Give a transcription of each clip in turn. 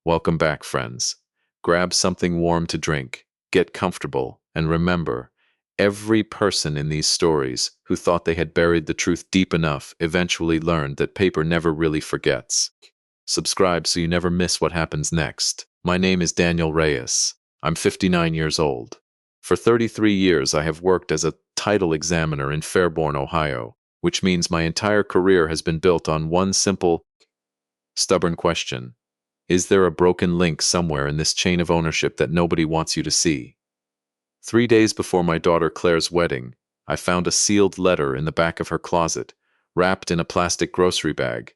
Welcome back, friends. Grab something warm to drink, get comfortable, and remember, every person in these stories who thought they had buried the truth deep enough eventually learned that paper never really forgets. Subscribe so you never miss what happens next. My name is Daniel Reyes. I'm 59 years old. For 33 years, I have worked as a title examiner in Fairborn, Ohio, which means my entire career has been built on one simple, stubborn question. Is there a broken link somewhere in this chain of ownership that nobody wants you to see? 3 days before my daughter Claire's wedding, I found a sealed letter in the back of her closet, wrapped in a plastic grocery bag,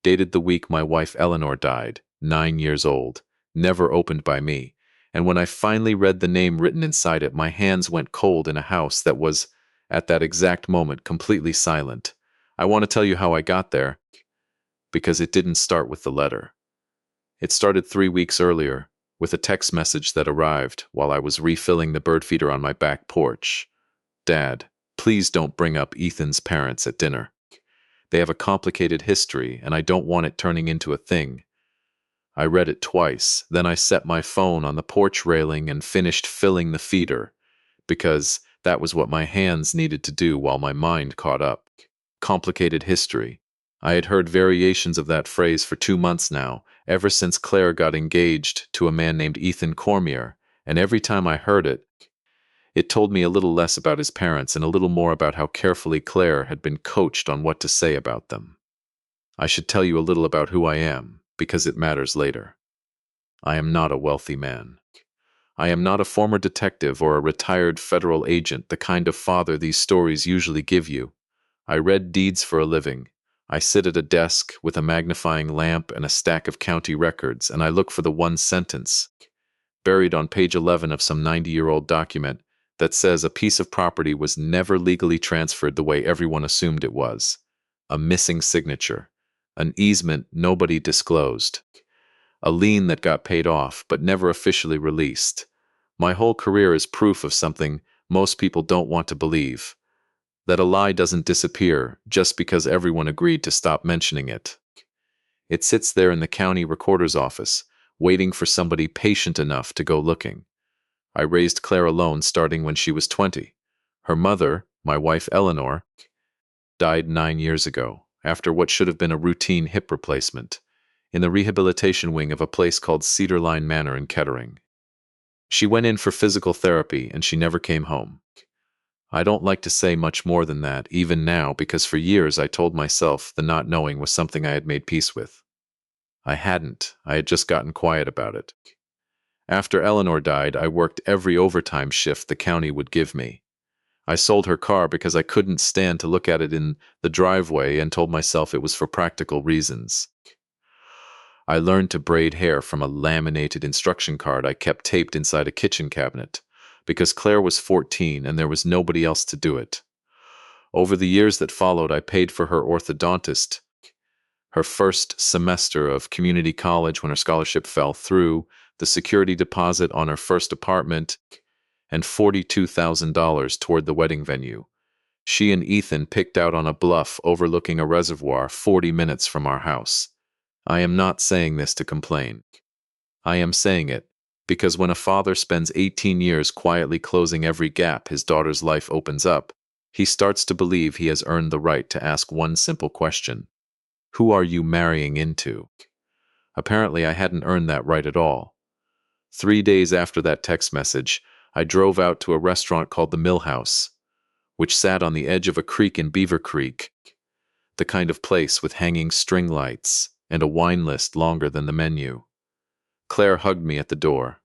dated the week my wife Eleanor died, 9 years old, never opened by me. And when I finally read the name written inside it, my hands went cold in a house that was, at that exact moment, completely silent. I want to tell you how I got there, because it didn't start with the letter. It started 3 weeks earlier, with a text message that arrived while I was refilling the bird feeder on my back porch. Dad, please don't bring up Ethan's parents at dinner. They have a complicated history, and I don't want it turning into a thing. I read it twice, then I set my phone on the porch railing and finished filling the feeder, because that was what my hands needed to do while my mind caught up. Complicated history. I had heard variations of that phrase for 2 months now, ever since Claire got engaged to a man named Ethan Cormier, and every time I heard it, it told me a little less about his parents and a little more about how carefully Claire had been coached on what to say about them. I should tell you a little about who I am, because it matters later. I am not a wealthy man. I am not a former detective or a retired federal agent, the kind of father these stories usually give you. I read deeds for a living. I sit at a desk with a magnifying lamp and a stack of county records, and I look for the one sentence, buried on page 11 of some 90-year-old document, that says a piece of property was never legally transferred the way everyone assumed it was. A missing signature. An easement nobody disclosed. A lien that got paid off but never officially released. My whole career is proof of something most people don't want to believe. That a lie doesn't disappear just because everyone agreed to stop mentioning it. It sits there in the county recorder's office, waiting for somebody patient enough to go looking. I raised Claire alone starting when she was 20. Her mother, my wife Eleanor, died 9 years ago, after what should have been a routine hip replacement, in the rehabilitation wing of a place called Cedar Line Manor in Kettering. She went in for physical therapy and she never came home. I don't like to say much more than that, even now, because for years I told myself the not knowing was something I had made peace with. I hadn't. I had just gotten quiet about it. After Eleanor died, I worked every overtime shift the county would give me. I sold her car because I couldn't stand to look at it in the driveway and told myself it was for practical reasons. I learned to braid hair from a laminated instruction card I kept taped inside a kitchen cabinet, because Claire was 14 and there was nobody else to do it. Over the years that followed, I paid for her orthodontist, her first semester of community college when her scholarship fell through, the security deposit on her first apartment, and $42,000 toward the wedding venue. She and Ethan picked out on a bluff overlooking a reservoir 40 minutes from our house. I am not saying this to complain. I am saying it because when a father spends 18 years quietly closing every gap his daughter's life opens up, he starts to believe he has earned the right to ask one simple question. Who are you marrying into? Apparently, I hadn't earned that right at all. 3 days after that text message, I drove out to a restaurant called the Mill House, which sat on the edge of a creek in Beaver Creek, the kind of place with hanging string lights and a wine list longer than the menu. Claire hugged me at the door.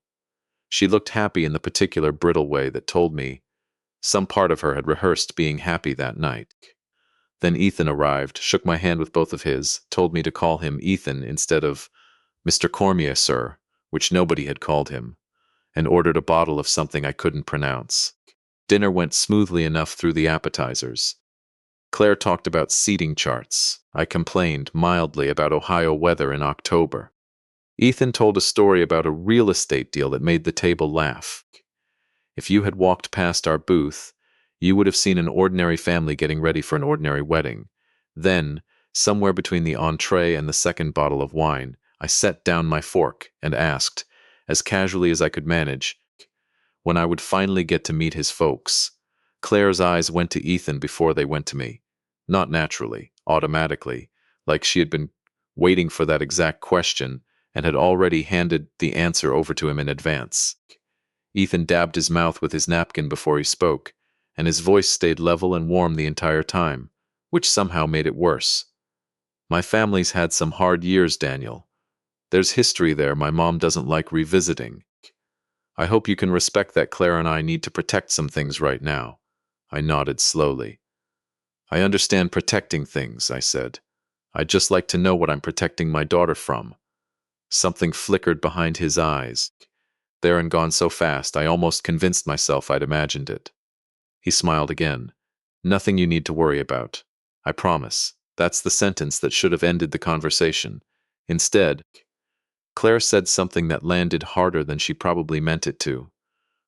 She looked happy in the particular brittle way that told me some part of her had rehearsed being happy that night. Then Ethan arrived, shook my hand with both of his, told me to call him Ethan instead of Mr. Cormier, sir, which nobody had called him, and ordered a bottle of something I couldn't pronounce. Dinner went smoothly enough through the appetizers. Claire talked about seating charts. I complained mildly about Ohio weather in October. Ethan told a story about a real estate deal that made the table laugh. If you had walked past our booth, you would have seen an ordinary family getting ready for an ordinary wedding. Then, somewhere between the entree and the second bottle of wine, I set down my fork and asked, as casually as I could manage, when I would finally get to meet his folks. Claire's eyes went to Ethan before they went to me. Not naturally, automatically, like she had been waiting for that exact question and had already handed the answer over to him in advance. Ethan dabbed his mouth with his napkin before he spoke, and his voice stayed level and warm the entire time, which somehow made it worse. My family's had some hard years, Daniel. There's history there my mom doesn't like revisiting. I hope you can respect that Claire and I need to protect some things right now. I nodded slowly. I understand protecting things, I said. I'd just like to know what I'm protecting my daughter from. Something flickered behind his eyes. There and gone so fast, I almost convinced myself I'd imagined it. He smiled again. Nothing you need to worry about. I promise. That's the sentence that should have ended the conversation. Instead, Claire said something that landed harder than she probably meant it to.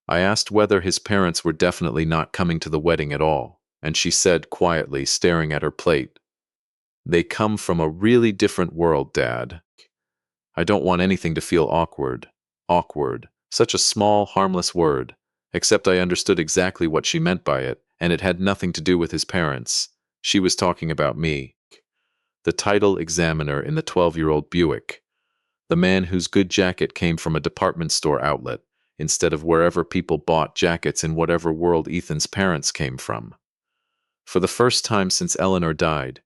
I asked whether his parents were definitely not coming to the wedding at all, and she said quietly, staring at her plate, "They come from a really different world, Dad." I don't want anything to feel awkward. Awkward. Such a small, harmless word. Except I understood exactly what she meant by it, and it had nothing to do with his parents. She was talking about me. The title examiner in the 12-year-old Buick. The man whose good jacket came from a department store outlet, instead of wherever people bought jackets in whatever world Ethan's parents came from. For the first time since Eleanor died,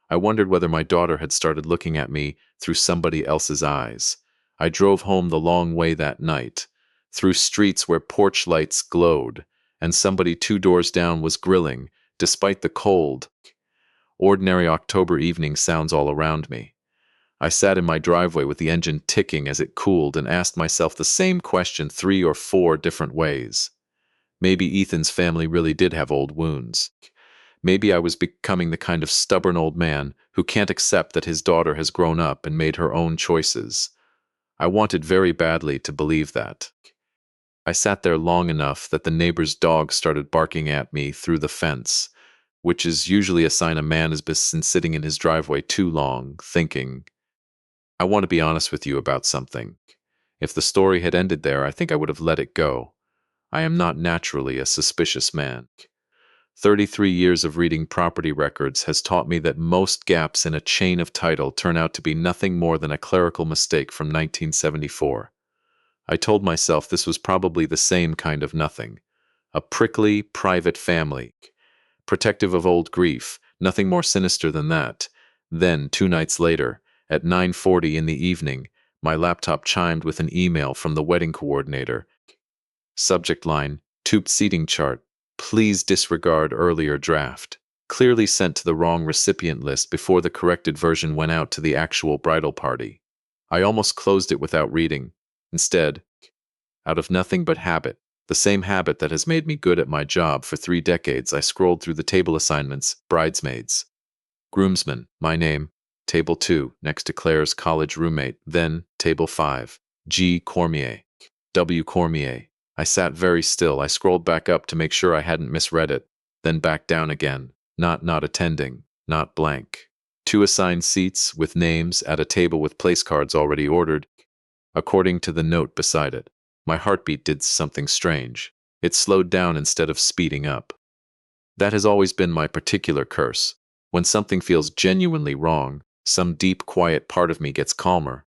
I wondered whether my daughter had started looking at me through somebody else's eyes. I drove home the long way that night, through streets where porch lights glowed, and somebody 2 doors down was grilling, despite the cold, ordinary October evening sounds all around me. I sat in my driveway with the engine ticking as it cooled and asked myself the same question 3 or 4 different ways. Maybe Ethan's family really did have old wounds. Maybe I was becoming the kind of stubborn old man who can't accept that his daughter has grown up and made her own choices. I wanted very badly to believe that. I sat there long enough that the neighbor's dog started barking at me through the fence, which is usually a sign a man has been sitting in his driveway too long, thinking. I want to be honest with you about something. If the story had ended there, I think I would have let it go. I am not naturally a suspicious man. 33 years of reading property records has taught me that most gaps in a chain of title turn out to be nothing more than a clerical mistake from 1974. I told myself this was probably the same kind of nothing. A prickly, private family, protective of old grief, nothing more sinister than that. Then, 2 nights later, at 9:40 in the evening, my laptop chimed with an email from the wedding coordinator. Subject line, tubed seating chart. Please disregard earlier draft. Clearly sent to the wrong recipient list before the corrected version went out to the actual bridal party. I almost closed it without reading. Instead, out of nothing but habit, the same habit that has made me good at my job for 3 decades, I scrolled through the table assignments, bridesmaids. Groomsman, my name, table 2, next to Claire's college roommate, then table 5, G. Cormier, W. Cormier. I sat very still. I scrolled back up to make sure I hadn't misread it, then back down again. Not attending, not blank. 2 assigned seats with names at a table with place cards already ordered, according to the note beside it. My heartbeat did something strange. It slowed down instead of speeding up. That has always been my particular curse. When something feels genuinely wrong, some deep, quiet part of me gets calmer,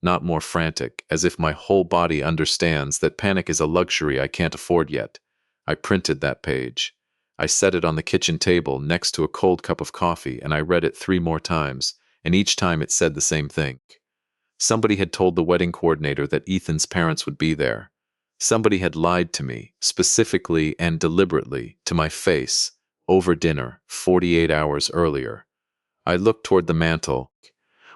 not more frantic, as if my whole body understands that panic is a luxury I can't afford yet. I printed that page. I set it on the kitchen table next to a cold cup of coffee, and I read it 3 more times, and each time it said the same thing. Somebody had told the wedding coordinator that Ethan's parents would be there. Somebody had lied to me, specifically and deliberately, to my face, over dinner, 48 hours earlier. I looked toward the mantel,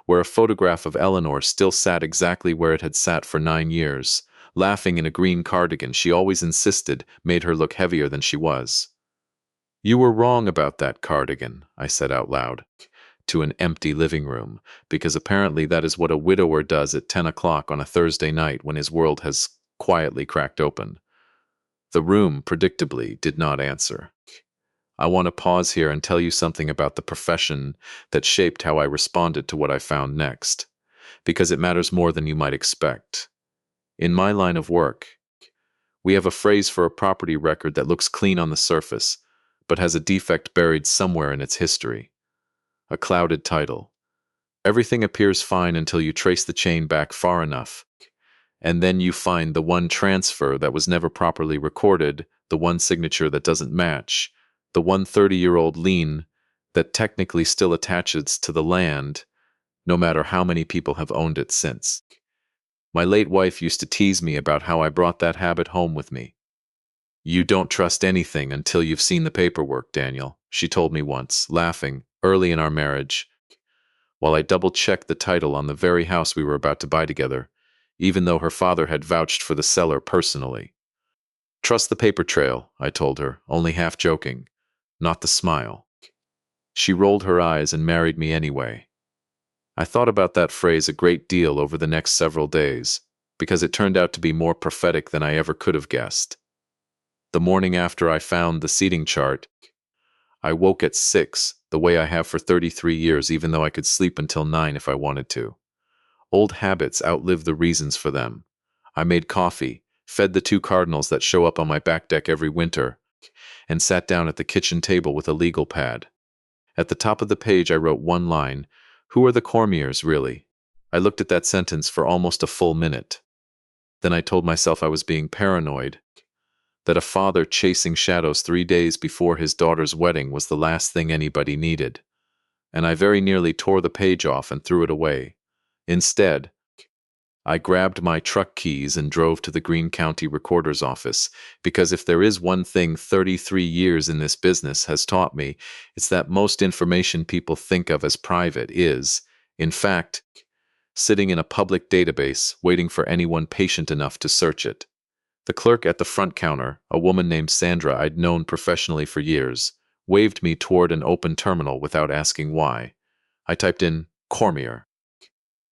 where a photograph of Eleanor still sat exactly where it had sat for 9 years, laughing in a green cardigan she always insisted made her look heavier than she was. "You were wrong about that cardigan," I said out loud, to an empty living room, because apparently that is what a widower does at 10 o'clock on a Thursday night when his world has quietly cracked open. The room, predictably, did not answer. I want to pause here and tell you something about the profession that shaped how I responded to what I found next. because it matters more than you might expect. In my line of work, we have a phrase for a property record that looks clean on the surface, but has a defect buried somewhere in its history. A clouded title. Everything appears fine until you trace the chain back far enough, and then you find the one transfer that was never properly recorded, the one signature that doesn't match, the one 30-year-old lien that technically still attaches to the land, no matter how many people have owned it since. My late wife used to tease me about how I brought that habit home with me. "You don't trust anything until you've seen the paperwork, Daniel," she told me once, laughing, early in our marriage, while I double-checked the title on the very house we were about to buy together, even though her father had vouched for the seller personally. "Trust the paper trail," I told her, only half joking, not the smile. She rolled her eyes and married me anyway. I thought about that phrase a great deal over the next several days, because it turned out to be more prophetic than I ever could have guessed. The morning after I found the seating chart, I woke at 6, the way I have for 33 years, even though I could sleep until 9 if I wanted to. Old habits outlive the reasons for them. I made coffee, fed the 2 cardinals that show up on my back deck every winter, and sat down at the kitchen table with a legal pad. At the top of the page I wrote one line: "Who are the Cormiers, really?" I looked at that sentence for almost a full minute. Then I told myself I was being paranoid, that a father chasing shadows 3 days before his daughter's wedding was the last thing anybody needed, and I very nearly tore the page off and threw it away. Instead, I grabbed my truck keys and drove to the Greene County Recorder's office, because if there is one thing 33 years in this business has taught me, it's that most information people think of as private is, in fact, sitting in a public database waiting for anyone patient enough to search it. The clerk at the front counter, a woman named Sandra I'd known professionally for years, waved me toward an open terminal without asking why. I typed in Cormier.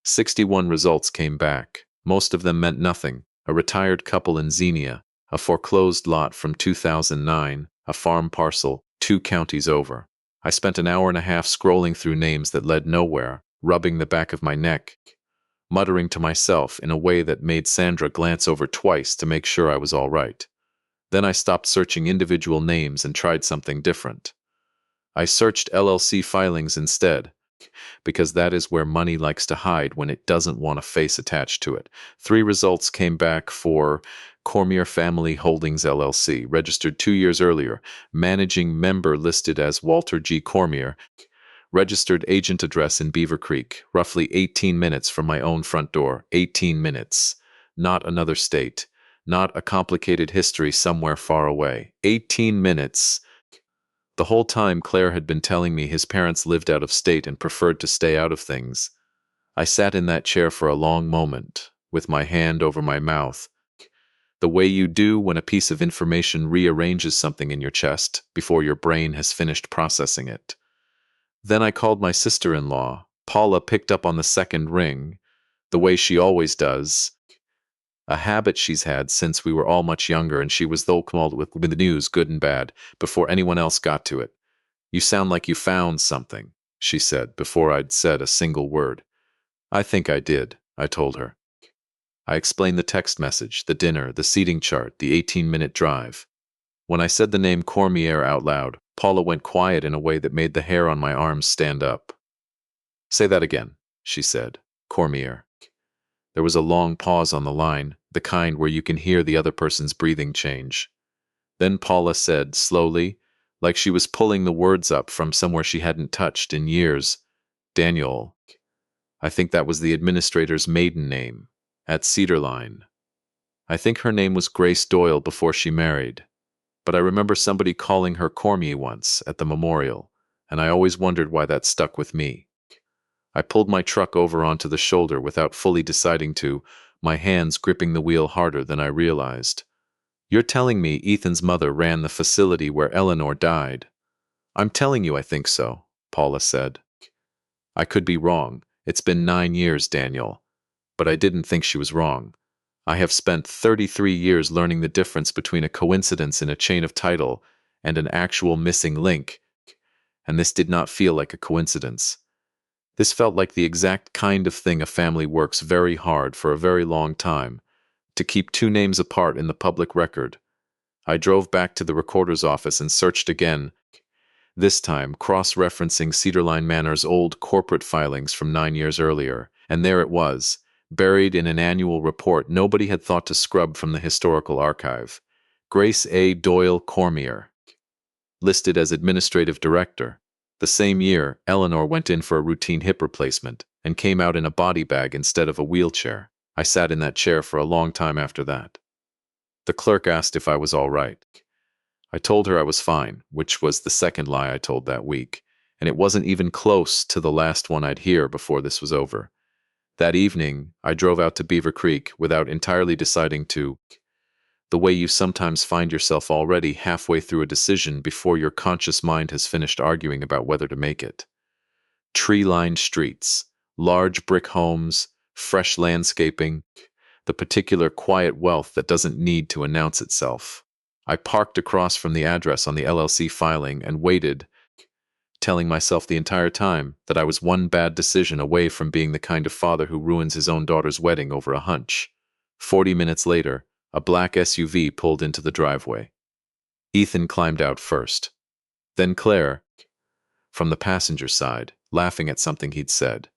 61 results came back. Most of them meant nothing. A retired couple in Xenia, a foreclosed lot from 2009, a farm parcel 2 counties over. I spent an hour and a half scrolling through names that led nowhere, rubbing the back of my neck, muttering to myself in a way that made Sandra glance over twice to make sure I was all right. Then I stopped searching individual names and tried something different. I searched LLC filings instead, because that is where money likes to hide when it doesn't want a face attached to it. 3 results came back for Cormier Family Holdings LLC, registered 2 years earlier, managing member listed as Walter G. Cormier, registered agent address in Beaver Creek, roughly 18 minutes from my own front door. 18 minutes. Not another state. Not a complicated history somewhere far away. 18 minutes. The whole time Claire had been telling me his parents lived out of state and preferred to stay out of things. I sat in that chair for a long moment, with my hand over my mouth, the way you do when a piece of information rearranges something in your chest before your brain has finished processing it. Then I called my sister-in-law. Paula picked up on the second ring, the way she always does, a habit she's had since we were all much younger, and she was though called with the news, good and bad, before anyone else got to it. "You sound like you found something," she said, before I'd said a single word. "I think I did," I told her. I explained the text message, the dinner, the seating chart, the 18-minute drive. When I said the name Cormier out loud, Paula went quiet in a way that made the hair on my arms stand up. "Say that again," she said. "Cormier." There was a long pause on the line, the kind where you can hear the other person's breathing change. Then Paula said, slowly, like she was pulling the words up from somewhere she hadn't touched in years, "Daniel. I think that was the administrator's maiden name, at Cedarline. I think her name was Grace Doyle before she married, but I remember somebody calling her Cormier once at the memorial, and I always wondered why that stuck with me." I pulled my truck over onto the shoulder without fully deciding to, my hands gripping the wheel harder than I realized. "You're telling me Ethan's mother ran the facility where Eleanor died?" "I'm telling you I think so," Paula said. "I could be wrong. It's been 9 years, Daniel. But I didn't think she was wrong. I have spent 33 years learning the difference between a coincidence in a chain of title and an actual missing link, and this did not feel like a coincidence. This felt like the exact kind of thing a family works very hard for a very long time to keep two names apart in the public record. I drove back to the recorder's office and searched again, this time cross-referencing Cedarline Manor's old corporate filings from 9 years earlier, and there it was, buried in an annual report nobody had thought to scrub from the historical archive. Grace A. Doyle Cormier, listed as administrative director. The same year, Eleanor went in for a routine hip replacement and came out in a body bag instead of a wheelchair. I sat in that chair for a long time after that. The clerk asked if I was all right. I told her I was fine, which was the second lie I told that week, and it wasn't even close to the last one I'd hear before this was over. That evening, I drove out to Beaver Creek without entirely deciding to. The way you sometimes find yourself already halfway through a decision before your conscious mind has finished arguing about whether to make it. Tree-lined streets, large brick homes, fresh landscaping, the particular quiet wealth that doesn't need to announce itself. I parked across from the address on the LLC filing and waited, telling myself the entire time that I was one bad decision away from being the kind of father who ruins his own daughter's wedding over a hunch. 40 minutes later, a black SUV pulled into the driveway. Ethan climbed out first. Then Claire, from the passenger side, laughing at something he'd said.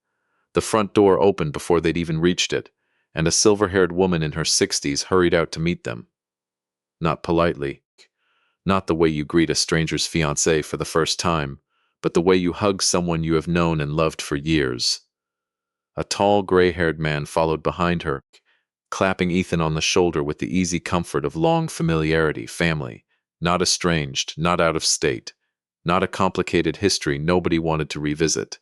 The front door opened before they'd even reached it, and a silver-haired woman in her 60s hurried out to meet them. Not politely, not the way you greet a stranger's fiancé for the first time, but the way you hug someone you have known and loved for years. A tall, gray-haired man followed behind her, clapping Ethan on the shoulder with the easy comfort of long familiarity, family, not estranged, not out of state, not a complicated history nobody wanted to revisit.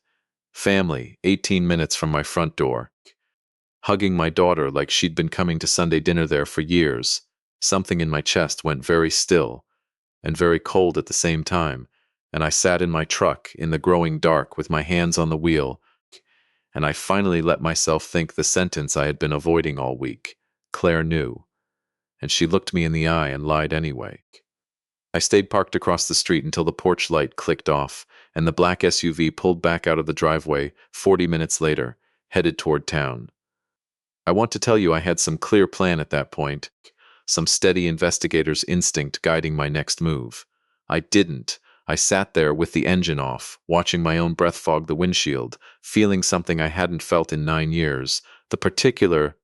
Family, 18 minutes from my front door. Hugging my daughter like she'd been coming to Sunday dinner there for years. Something in my chest went very still and very cold at the same time, and I sat in my truck in the growing dark with my hands on the wheel, and I finally let myself think the sentence I had been avoiding all week. Claire knew, and she looked me in the eye and lied anyway. I stayed parked across the street until the porch light clicked off, and the black SUV pulled back out of the driveway 40 minutes later, headed toward town. I want to tell you I had some clear plan at that point, some steady investigator's instinct guiding my next move. I didn't. I sat there with the engine off, watching my own breath fog the windshield, feeling something I hadn't felt in 9 years, the particular,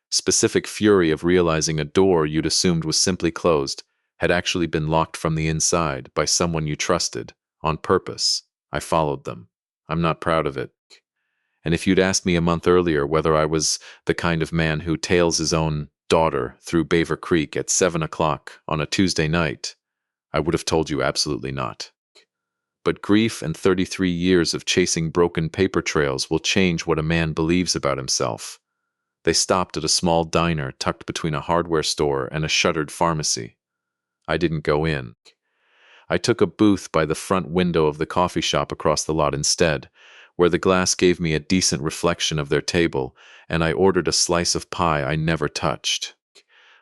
specific fury of realizing a door you'd assumed was simply closed had actually been locked from the inside by someone you trusted, on purpose. I followed them. I'm not proud of it. And if you'd asked me a month earlier whether I was the kind of man who tails his own daughter through Beaver Creek at 7 o'clock on a Tuesday night, I would have told you absolutely not. But grief and 33 years of chasing broken paper trails will change what a man believes about himself. They stopped at a small diner tucked between a hardware store and a shuttered pharmacy. I didn't go in. I took a booth by the front window of the coffee shop across the lot instead, where the glass gave me a decent reflection of their table, and I ordered a slice of pie I never touched.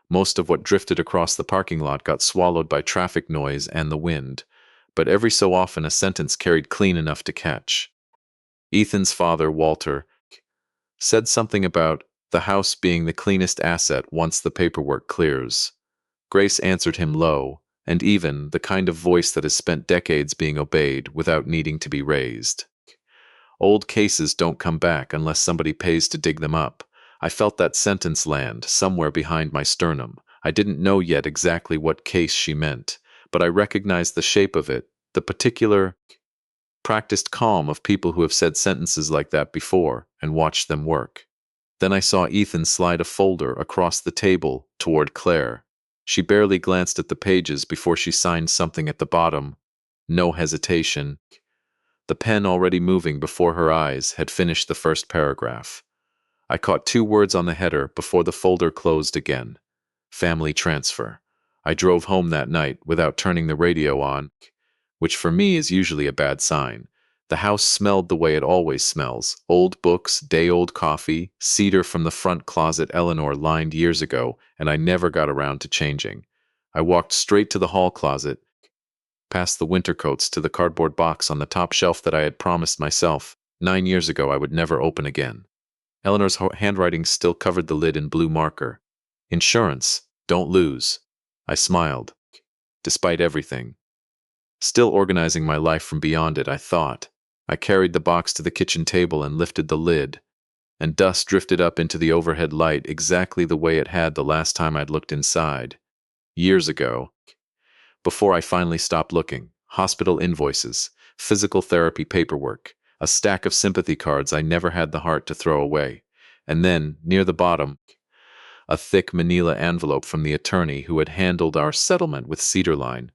Most of what drifted across the parking lot got swallowed by traffic noise and the wind, but every so often a sentence carried clean enough to catch. Ethan's father, Walter, said something about the house being the cleanest asset once the paperwork clears. Grace answered him low, and even, the kind of voice that has spent decades being obeyed without needing to be raised. Old cases don't come back unless somebody pays to dig them up. I felt that sentence land somewhere behind my sternum. I didn't know yet exactly what case she meant, but I recognized the shape of it, the particular, practiced calm of people who have said sentences like that before and watched them work. Then I saw Ethan slide a folder across the table toward Claire. She barely glanced at the pages before she signed something at the bottom. No hesitation. The pen already moving before her eyes had finished the first paragraph. I caught 2 words on the header before the folder closed again. Family transfer. I drove home that night without turning the radio on, which for me is usually a bad sign. The house smelled the way it always smells. Old books, day-old coffee, cedar from the front closet Eleanor lined years ago, and I never got around to changing. I walked straight to the hall closet, past the winter coats to the cardboard box on the top shelf that I had promised myself. 9 years ago, I would never open again. Eleanor's handwriting still covered the lid in blue marker. Insurance, don't lose. I smiled. Despite everything. Still organizing my life from beyond it, I thought. I carried the box to the kitchen table and lifted the lid, and dust drifted up into the overhead light exactly the way it had the last time I'd looked inside. Years ago, before I finally stopped looking. Hospital invoices, physical therapy paperwork, a stack of sympathy cards I never had the heart to throw away. And then, near the bottom, a thick manila envelope from the attorney who had handled our settlement with Cedarline,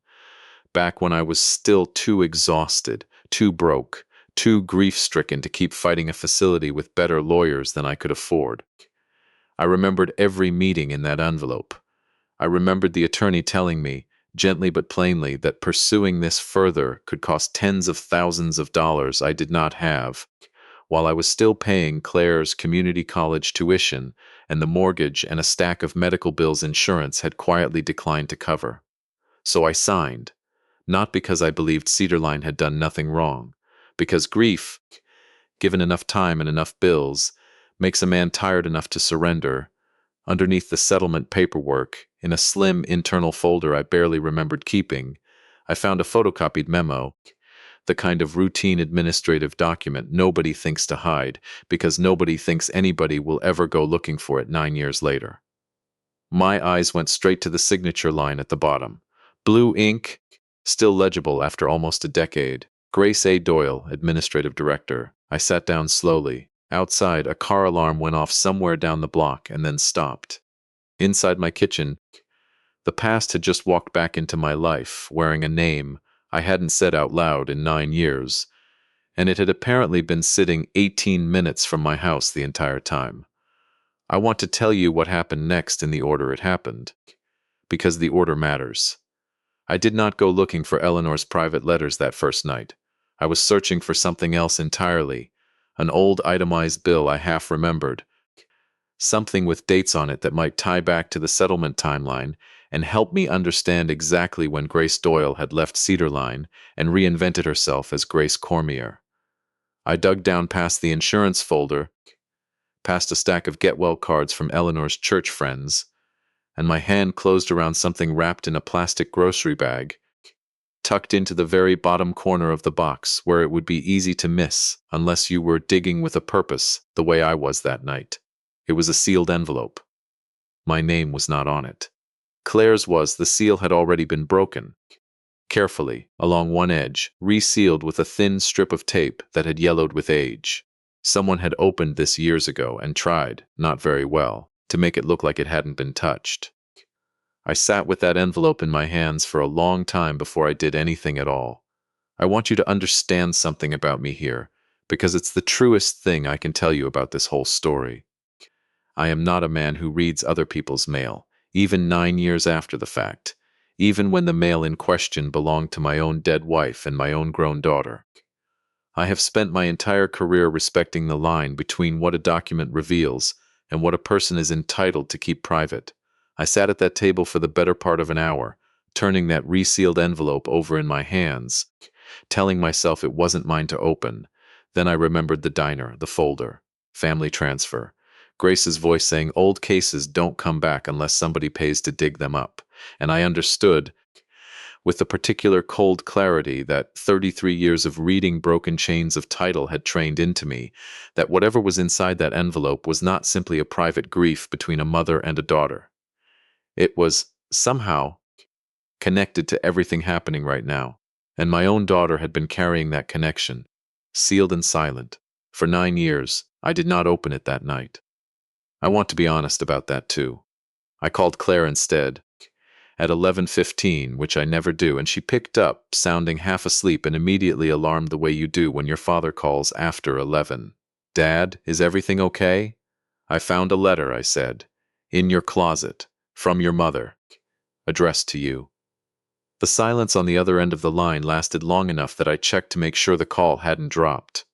back when I was still too exhausted, too broke, too grief-stricken to keep fighting a facility with better lawyers than I could afford. I remembered every meeting in that envelope. I remembered the attorney telling me, gently but plainly, that pursuing this further could cost tens of thousands of dollars I did not have, while I was still paying Claire's community college tuition and the mortgage and a stack of medical bills insurance had quietly declined to cover. So I signed, not because I believed Cedarline had done nothing wrong, because grief, given enough time and enough bills, makes a man tired enough to surrender. Underneath the settlement paperwork, in a slim internal folder I barely remembered keeping, I found a photocopied memo, the kind of routine administrative document nobody thinks to hide because nobody thinks anybody will ever go looking for it 9 years later. My eyes went straight to the signature line at the bottom. Blue ink, still legible after almost a decade. Grace A. Doyle, Administrative Director. I sat down slowly. Outside, a car alarm went off somewhere down the block and then stopped. Inside my kitchen, the past had just walked back into my life, wearing a name I hadn't said out loud in 9 years, and it had apparently been sitting 18 minutes from my house the entire time. I want to tell you what happened next in the order it happened, because the order matters. I did not go looking for Eleanor's private letters that first night. I was searching for something else entirely, an old itemized bill I half remembered, something with dates on it that might tie back to the settlement timeline and help me understand exactly when Grace Doyle had left Cedarline and reinvented herself as Grace Cormier. I dug down past the insurance folder, past a stack of get-well cards from Eleanor's church friends, and my hand closed around something wrapped in a plastic grocery bag, tucked into the very bottom corner of the box where it would be easy to miss unless you were digging with a purpose the way I was that night. It was a sealed envelope. My name was not on it. Claire's was. The seal had already been broken. Carefully, along one edge, resealed with a thin strip of tape that had yellowed with age. Someone had opened this years ago and tried, not very well, to make it look like it hadn't been touched. I sat with that envelope in my hands for a long time before I did anything at all. I want you to understand something about me here, because it's the truest thing I can tell you about this whole story. I am not a man who reads other people's mail, even 9 years after the fact, even when the mail in question belonged to my own dead wife and my own grown daughter. I have spent my entire career respecting the line between what a document reveals and what a person is entitled to keep private. I sat at that table for the better part of an hour, turning that resealed envelope over in my hands, telling myself it wasn't mine to open. Then I remembered the diner, the folder, family transfer, Grace's voice saying old cases don't come back unless somebody pays to dig them up, and I understood, with the particular cold clarity that 33 years of reading broken chains of title had trained into me, that whatever was inside that envelope was not simply a private grief between a mother and a daughter. It was, somehow, connected to everything happening right now, and my own daughter had been carrying that connection, sealed and silent. For 9 years, I did not open it that night. I want to be honest about that too. I called Claire instead, at 11:15, which I never do, and she picked up, sounding half asleep and immediately alarmed the way you do when your father calls after 11. "Dad, is everything okay?" "I found a letter," I said, "in your closet, from your mother, addressed to you." The silence on the other end of the line lasted long enough that I checked to make sure the call hadn't dropped.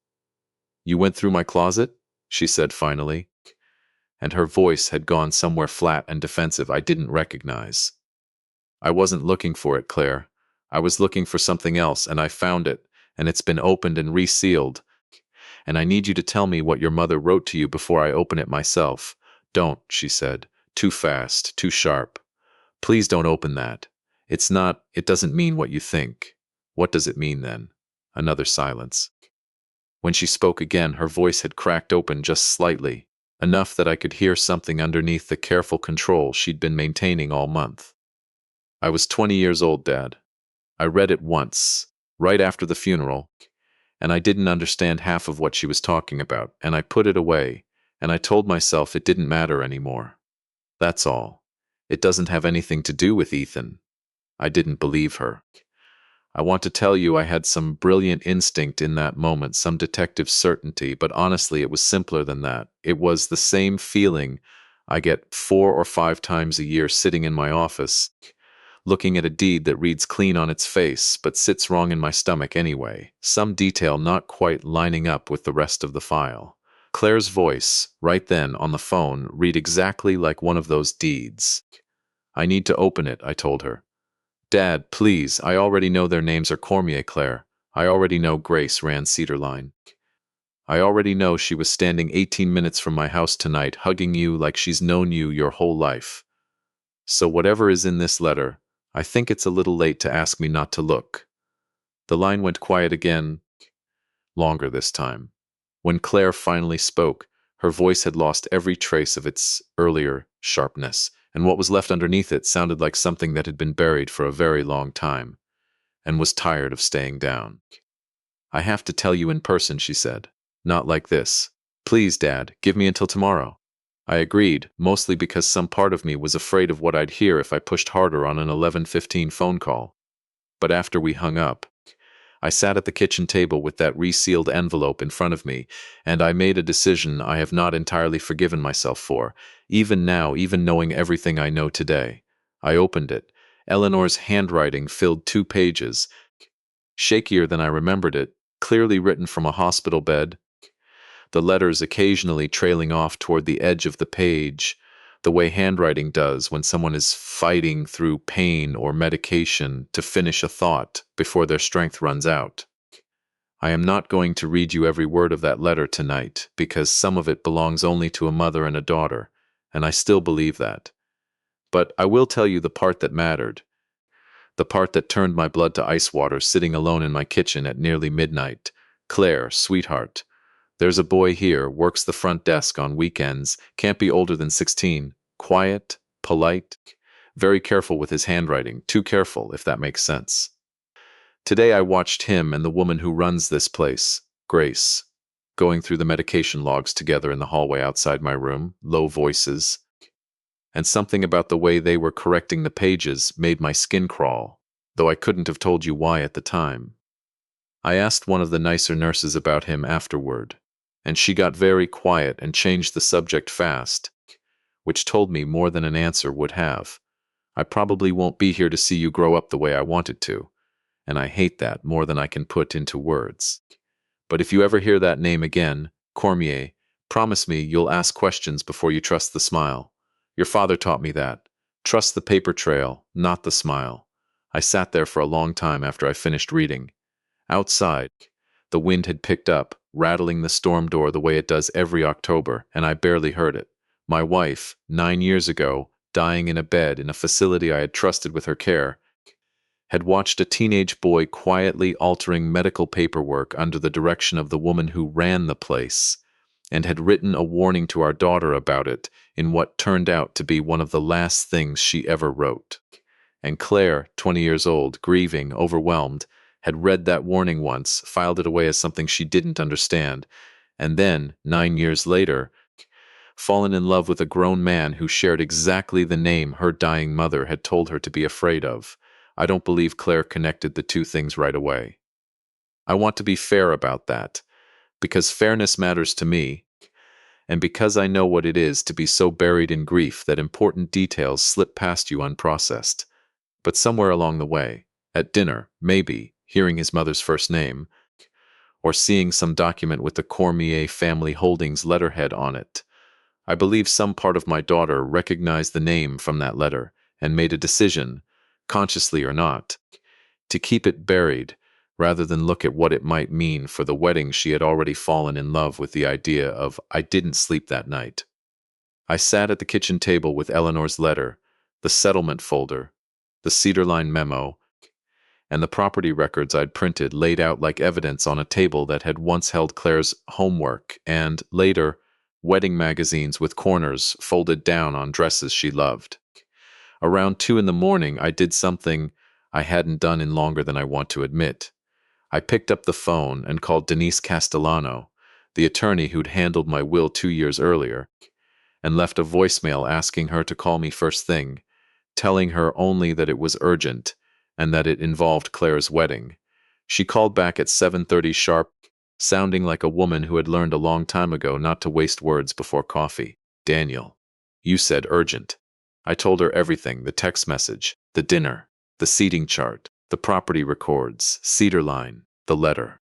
"You went through my closet?" she said finally, and her voice had gone somewhere flat and defensive I didn't recognize. "I wasn't looking for it, Claire. I was looking for something else, and I found it, and it's been opened and resealed, and I need you to tell me what your mother wrote to you before I open it myself. Don't, she said. Too fast, too sharp. Please don't open that. It doesn't mean what you think. What does it mean then? Another silence. When she spoke again, her voice had cracked open just slightly, enough that I could hear something underneath the careful control she'd been maintaining all month. I was 20 years old, Dad. I read it once, right after the funeral, and I didn't understand half of what she was talking about, and I put it away, and I told myself it didn't matter anymore. That's all. It doesn't have anything to do with Ethan. I didn't believe her. I want to tell you I had some brilliant instinct in that moment, some detective certainty, but honestly, it was simpler than that. It was the same feeling I get 4 or 5 times a year sitting in my office, looking at a deed that reads clean on its face, but sits wrong in my stomach anyway, some detail not quite lining up with the rest of the file. Claire's voice, right then on the phone, read exactly like one of those deeds. I need to open it, I told her. Dad, please, I already know their names are Cormier, Claire. I already know Grace ran Cedarline. I already know she was standing 18 minutes from my house tonight, hugging you like she's known you your whole life. So whatever is in this letter, I think it's a little late to ask me not to look. The line went quiet again, longer this time. When Claire finally spoke, her voice had lost every trace of its earlier sharpness, and what was left underneath it sounded like something that had been buried for a very long time, and was tired of staying down. I have to tell you in person, she said. Not like this. Please, Dad, give me until tomorrow. I agreed, mostly because some part of me was afraid of what I'd hear if I pushed harder on an 11:15 phone call. But after we hung up, I sat at the kitchen table with that resealed envelope in front of me, and I made a decision I have not entirely forgiven myself for, even now, even knowing everything I know today. I opened it. Eleanor's handwriting filled 2 pages, shakier than I remembered it, clearly written from a hospital bed, the letters occasionally trailing off toward the edge of the page, the way handwriting does when someone is fighting through pain or medication to finish a thought before their strength runs out. I am not going to read you every word of that letter tonight, because some of it belongs only to a mother and a daughter, and I still believe that. But I will tell you the part that mattered, the part that turned my blood to ice water sitting alone in my kitchen at nearly midnight. Claire, sweetheart, there's a boy here, works the front desk on weekends, can't be older than 16, quiet, polite, very careful with his handwriting, too careful, if that makes sense. Today I watched him and the woman who runs this place, Grace, going through the medication logs together in the hallway outside my room, low voices, and something about the way they were correcting the pages made my skin crawl, though I couldn't have told you why at the time. I asked one of the nicer nurses about him afterward, and she got very quiet and changed the subject fast, which told me more than an answer would have. I probably won't be here to see you grow up the way I wanted to, and I hate that more than I can put into words. But if you ever hear that name again, Cormier, promise me you'll ask questions before you trust the smile. Your father taught me that. Trust the paper trail, not the smile. I sat there for a long time after I finished reading. Outside, the wind had picked up, rattling the storm door the way it does every October, and I barely heard it. My wife, 9 years ago, dying in a bed in a facility I had trusted with her care, had watched a teenage boy quietly altering medical paperwork under the direction of the woman who ran the place, and had written a warning to our daughter about it in what turned out to be one of the last things she ever wrote. And Claire, 20 years old, grieving, overwhelmed, had read that warning once, filed it away as something she didn't understand, and then, 9 years later, fallen in love with a grown man who shared exactly the name her dying mother had told her to be afraid of. I don't believe Claire connected the two things right away. I want to be fair about that, because fairness matters to me, and because I know what it is to be so buried in grief that important details slip past you unprocessed. But somewhere along the way, at dinner, maybe, hearing his mother's first name, or seeing some document with the Cormier family holdings letterhead on it, I believe some part of my daughter recognized the name from that letter and made a decision, consciously or not, to keep it buried, rather than look at what it might mean for the wedding. She had already fallen in love with the idea of "I didn't sleep that night." I sat at the kitchen table with Eleanor's letter, the settlement folder, the Cedarline memo, and the property records I'd printed laid out like evidence on a table that had once held Claire's homework and, later, wedding magazines with corners folded down on dresses she loved. Around 2 in the morning, I did something I hadn't done in longer than I want to admit. I picked up the phone and called Denise Castellano, the attorney who'd handled my will 2 years earlier, and left a voicemail asking her to call me first thing, telling her only that it was urgent and that it involved Claire's wedding. She called back at 7:30 sharp, sounding like a woman who had learned a long time ago not to waste words before coffee. "Daniel, you said urgent." I told her everything: the text message, the dinner, the seating chart, the property records, Cedarline, the letter.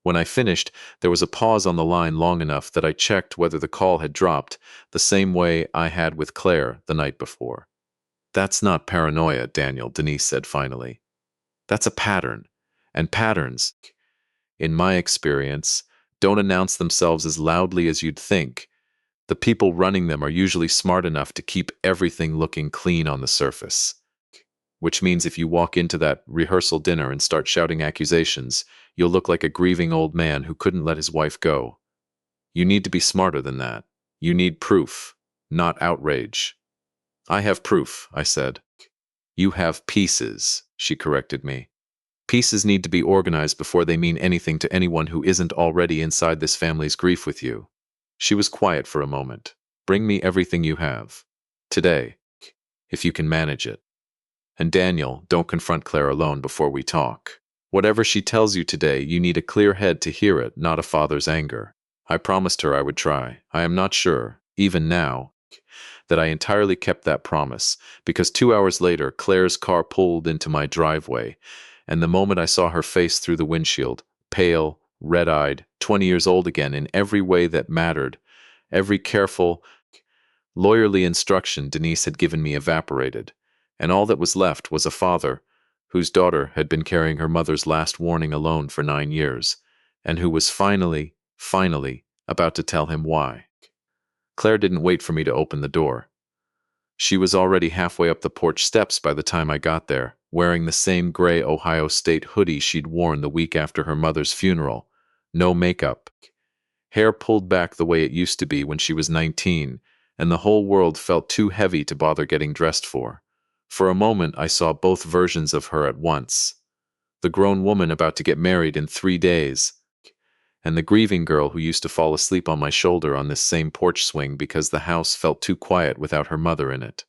When I finished, there was a pause on the line long enough that I checked whether the call had dropped, the same way I had with Claire the night before. "That's not paranoia, Daniel," Denise said finally. "That's a pattern. And patterns, in my experience, don't announce themselves as loudly as you'd think. The people running them are usually smart enough to keep everything looking clean on the surface. Which means if you walk into that rehearsal dinner and start shouting accusations, you'll look like a grieving old man who couldn't let his wife go. You need to be smarter than that. You need proof, not outrage." "I have proof," I said. "You have pieces," she corrected me. "Pieces need to be organized before they mean anything to anyone who isn't already inside this family's grief with you." She was quiet for a moment. "Bring me everything you have. Today, if you can manage it. And Daniel, don't confront Claire alone before we talk. Whatever she tells you today, you need a clear head to hear it, not a father's anger." I promised her I would try. I am not sure, even now, that I entirely kept that promise, because 2 hours later, Claire's car pulled into my driveway, and the moment I saw her face through the windshield, pale, red-eyed, 20 years old again in every way that mattered, every careful, lawyerly instruction Denise had given me evaporated, and all that was left was a father whose daughter had been carrying her mother's last warning alone for 9 years, and who was finally about to tell him why. Claire didn't wait for me to open the door. She was already halfway up the porch steps by the time I got there, wearing the same gray Ohio State hoodie she'd worn the week after her mother's funeral. No makeup. Hair pulled back the way it used to be when she was 19, and the whole world felt too heavy to bother getting dressed for. For a moment, I saw both versions of her at once. The grown woman about to get married in 3 days, and the grieving girl who used to fall asleep on my shoulder on this same porch swing because the house felt too quiet without her mother in it.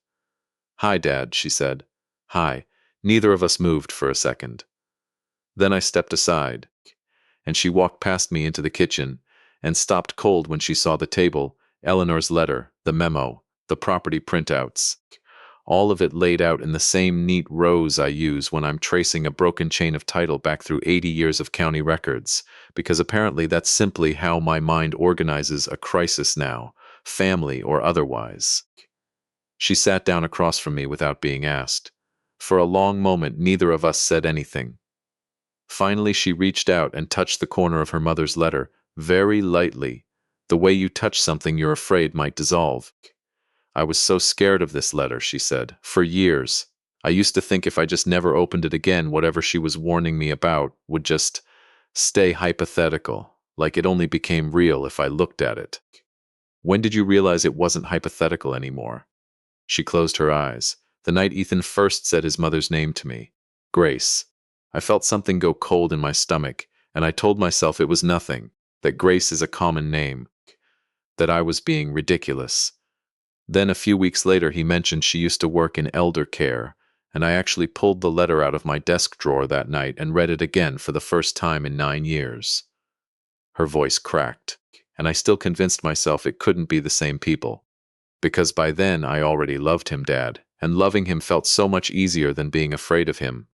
"Hi, Dad," she said. "Hi." Neither of us moved for a second. Then I stepped aside, and she walked past me into the kitchen and stopped cold when she saw the table, Eleanor's letter, the memo, the property printouts. All of it laid out in the same neat rows I use when I'm tracing a broken chain of title back through 80 years of county records, because apparently that's simply how my mind organizes a crisis now, family or otherwise. She sat down across from me without being asked. For a long moment, neither of us said anything. Finally, she reached out and touched the corner of her mother's letter, very lightly, the way you touch something you're afraid might dissolve. "I was so scared of this letter," she said, "for years. I used to think if I just never opened it again, whatever she was warning me about would just stay hypothetical, like it only became real if I looked at it." "When did you realize it wasn't hypothetical anymore?" She closed her eyes. "The night Ethan first said his mother's name to me. Grace. I felt something go cold in my stomach, and I told myself it was nothing, that Grace is a common name, that I was being ridiculous. Then a few weeks later he mentioned she used to work in elder care, and I actually pulled the letter out of my desk drawer that night and read it again for the first time in 9 years. Her voice cracked, and I still convinced myself it couldn't be the same people. Because by then I already loved him, Dad, and loving him felt so much easier than being afraid of him.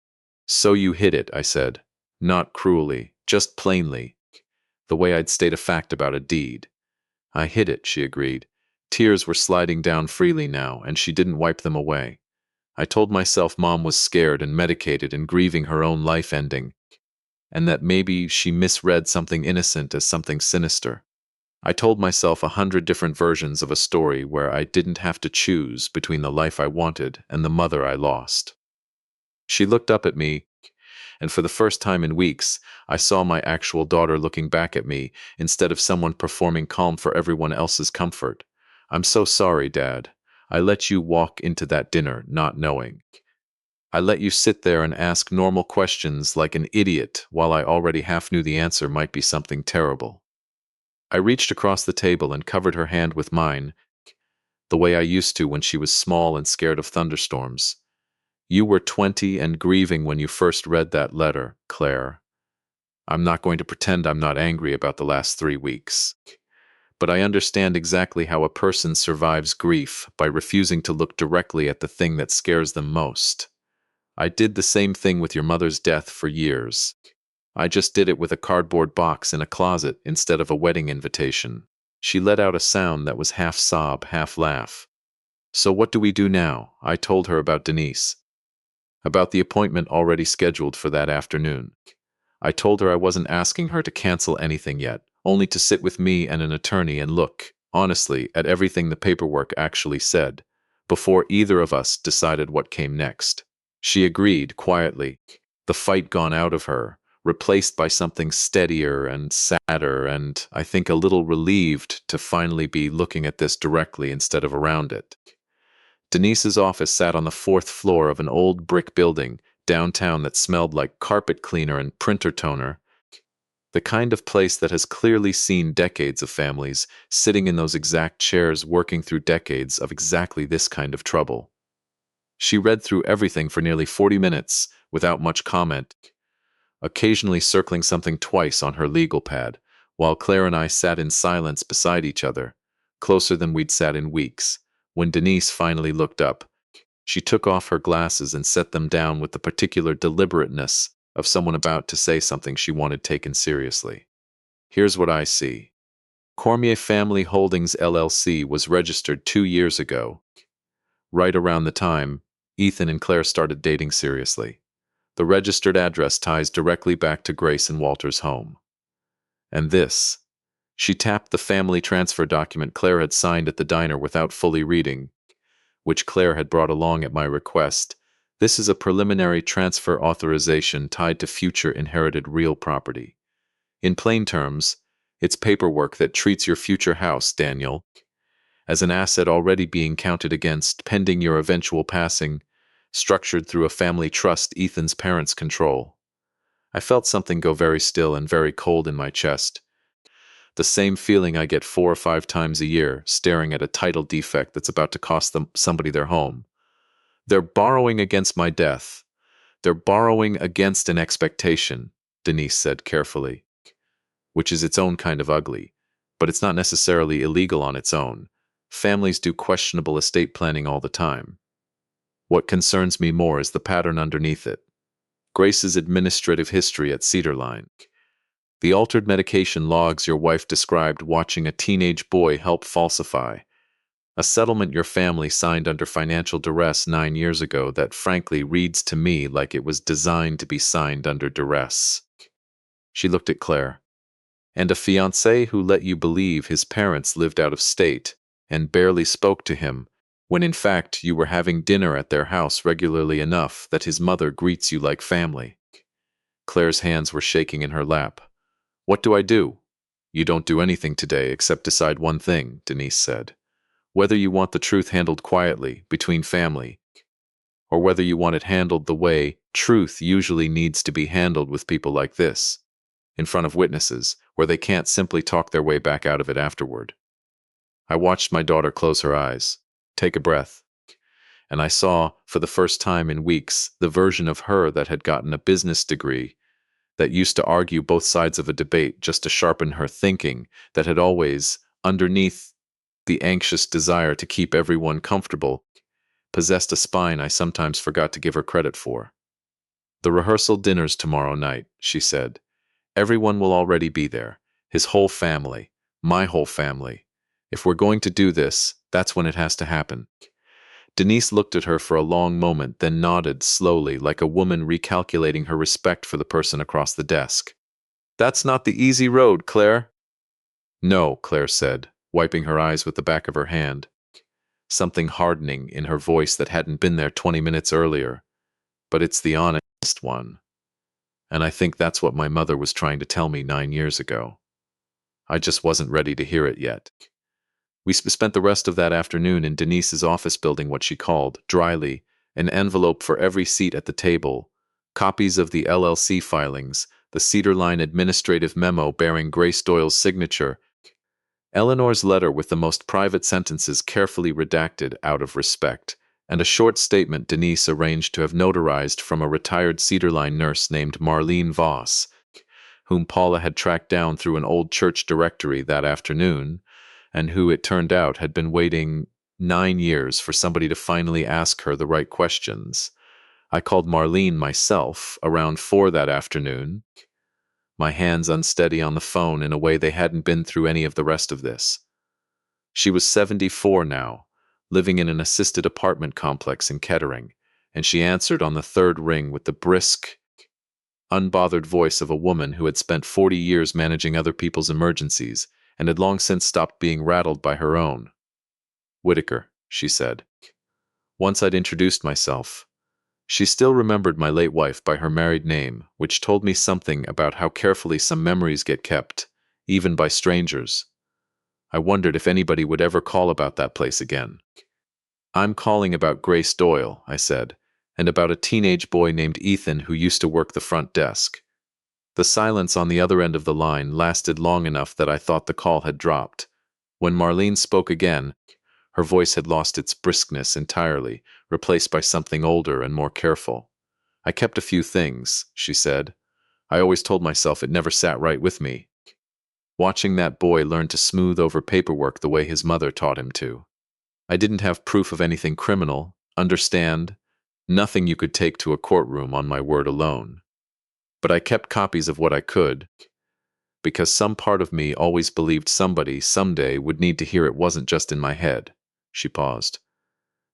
"So you hid it," I said. Not cruelly, just plainly, the way I'd state a fact about a deed. "I hid it," she agreed. Tears were sliding down freely now, and she didn't wipe them away. "I told myself Mom was scared and medicated and grieving her own life ending. and that maybe she misread something innocent as something sinister. I told myself 100 different versions of a story where I didn't have to choose between the life I wanted and the mother I lost. She looked up at me, and for the first time in weeks, I saw my actual daughter looking back at me instead of someone performing calm for everyone else's comfort. "I'm so sorry, Dad. I let you walk into that dinner not knowing. I let you sit there and ask normal questions like an idiot while I already half knew the answer might be something terrible." I reached across the table and covered her hand with mine, the way I used to when she was small and scared of thunderstorms. "You were 20 and grieving when you first read that letter, Claire. I'm not going to pretend I'm not angry about the last 3 weeks. But I understand exactly how a person survives grief by refusing to look directly at the thing that scares them most. I did the same thing with your mother's death for years. I just did it with a cardboard box in a closet instead of a wedding invitation." She let out a sound that was half sob, half laugh. "So what do we do now?" I told her about Denise, about the appointment already scheduled for that afternoon. I told her I wasn't asking her to cancel anything yet, only to sit with me and an attorney and look, honestly, at everything the paperwork actually said, before either of us decided what came next. She agreed quietly, the fight gone out of her, replaced by something steadier and sadder, and I think a little relieved to finally be looking at this directly instead of around it. Denise's office sat on the fourth floor of an old brick building downtown that smelled like carpet cleaner and printer toner, the kind of place that has clearly seen decades of families sitting in those exact chairs working through decades of exactly this kind of trouble. She read through everything for nearly 40 minutes without much comment, occasionally circling something twice on her legal pad, while Claire and I sat in silence beside each other, closer than we'd sat in weeks. When Denise finally looked up, she took off her glasses and set them down with the particular deliberateness of someone about to say something she wanted taken seriously. "Here's what I see. Cormier Family Holdings LLC was registered 2 years ago, right around the time Ethan and Claire started dating seriously. The registered address ties directly back to Grace and Walter's home. And this." She tapped the family transfer document Claire had signed at the diner without fully reading, which Claire had brought along at my request. "This is a preliminary transfer authorization tied to future inherited real property. In plain terms, it's paperwork that treats your future house, Daniel, as an asset already being counted against pending your eventual passing, structured through a family trust Ethan's parents control." I felt something go very still and very cold in my chest. The same feeling I get 4 or 5 times a year staring at a title defect that's about to cost somebody their home. "They're borrowing against my death. They're borrowing against an expectation," Denise said carefully, "which is its own kind of ugly, but it's not necessarily illegal on its own. Families do questionable estate planning all the time. What concerns me more is the pattern underneath it. Grace's administrative history at Cedarline. The altered medication logs your wife described watching a teenage boy help falsify. A settlement your family signed under financial duress 9 years ago that frankly reads to me like it was designed to be signed under duress." She looked at Claire. "And a fiancé who let you believe his parents lived out of state and barely spoke to him, when in fact you were having dinner at their house regularly enough that his mother greets you like family." Claire's hands were shaking in her lap. "What do I do?" "You don't do anything today except decide one thing," Denise said. "Whether you want the truth handled quietly, between family, or whether you want it handled the way truth usually needs to be handled with people like this, in front of witnesses, where they can't simply talk their way back out of it afterward." I watched my daughter close her eyes, take a breath, and I saw, for the first time in weeks, the version of her that had gotten a business degree, that used to argue both sides of a debate just to sharpen her thinking, that had always, underneath the anxious desire to keep everyone comfortable, possessed a spine I sometimes forgot to give her credit for. "The rehearsal dinner's tomorrow night," she said. "Everyone will already be there. His whole family. My whole family. If we're going to do this, that's when it has to happen. Denise looked at her for a long moment, then nodded slowly, like a woman recalculating her respect for the person across the desk. That's not the easy road, Claire. No, Claire said, wiping her eyes with the back of her hand, something hardening in her voice that hadn't been there 20 minutes earlier. But it's the honest one. And I think that's what my mother was trying to tell me 9 years ago. I just wasn't ready to hear it yet. We spent the rest of that afternoon in Denise's office building what she called, dryly, an envelope for every seat at the table, copies of the LLC filings, the Cedar Line administrative memo bearing Grace Doyle's signature, Eleanor's letter with the most private sentences carefully redacted out of respect, and a short statement Denise arranged to have notarized from a retired Cedar Line nurse named Marlene Voss, whom Paula had tracked down through an old church directory that afternoon, and who, it turned out, had been waiting 9 years for somebody to finally ask her the right questions. I called Marlene myself around 4 that afternoon, my hands unsteady on the phone in a way they hadn't been through any of the rest of this. She was 74 now, living in an assisted apartment complex in Kettering, and she answered on the third ring with the brisk, unbothered voice of a woman who had spent 40 years managing other people's emergencies and had long since stopped being rattled by her own. Whitaker, she said. Once I'd introduced myself. She still remembered my late wife by her married name, which told me something about how carefully some memories get kept, even by strangers. I wondered if anybody would ever call about that place again. I'm calling about Grace Doyle, I said, and about a teenage boy named Ethan who used to work the front desk. The silence on the other end of the line lasted long enough that I thought the call had dropped. When Marlene spoke again, her voice had lost its briskness entirely, replaced by something older and more careful. I kept a few things, she said. I always told myself it never sat right with me. Watching that boy learn to smooth over paperwork the way his mother taught him to. I didn't have proof of anything criminal, understand? Nothing you could take to a courtroom on my word alone. But I kept copies of what I could, because some part of me always believed somebody, someday, would need to hear it wasn't just in my head. She paused.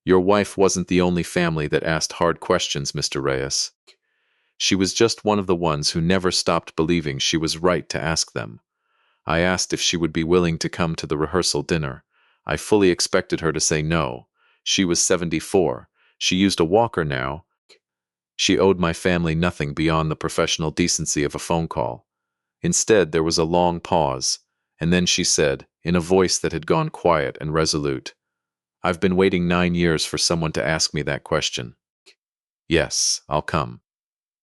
Your wife wasn't the only family that asked hard questions, Mr. Reyes. She was just one of the ones who never stopped believing she was right to ask them. I asked if she would be willing to come to the rehearsal dinner. I fully expected her to say no. She was 74. She used a walker now. She owed my family nothing beyond the professional decency of a phone call. Instead, there was a long pause, and then she said, in a voice that had gone quiet and resolute, I've been waiting 9 years for someone to ask me that question. Yes, I'll come.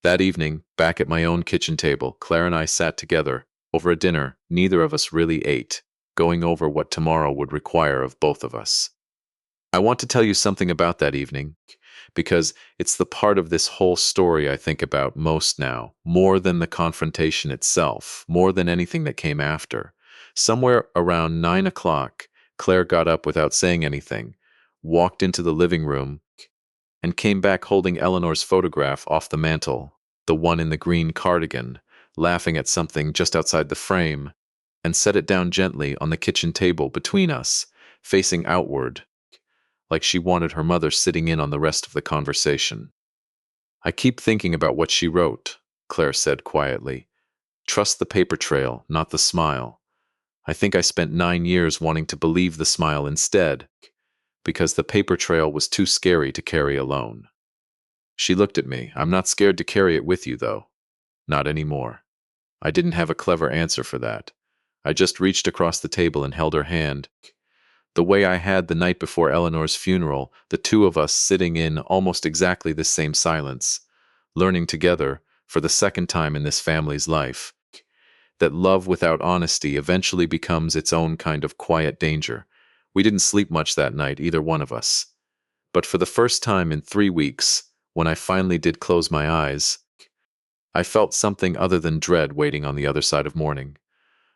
That evening, back at my own kitchen table, Claire and I sat together, over a dinner neither of us really ate, going over what tomorrow would require of both of us. I want to tell you something about that evening, because it's the part of this whole story I think about most now, more than the confrontation itself, more than anything that came after. Somewhere around 9 o'clock, Claire got up without saying anything, walked into the living room, and came back holding Eleanor's photograph off the mantel, the one in the green cardigan, laughing at something just outside the frame, and set it down gently on the kitchen table between us, facing outward, like she wanted her mother sitting in on the rest of the conversation. I keep thinking about what she wrote, Claire said quietly. Trust the paper trail, not the smile. I think I spent 9 years wanting to believe the smile instead, because the paper trail was too scary to carry alone. She looked at me. I'm not scared to carry it with you, though. Not anymore. I didn't have a clever answer for that. I just reached across the table and held her hand, the way I had the night before Eleanor's funeral, the two of us sitting in almost exactly the same silence, learning together, for the second time in this family's life, that love without honesty eventually becomes its own kind of quiet danger. We didn't sleep much that night, either one of us. But for the first time in 3 weeks, when I finally did close my eyes, I felt something other than dread waiting on the other side of morning.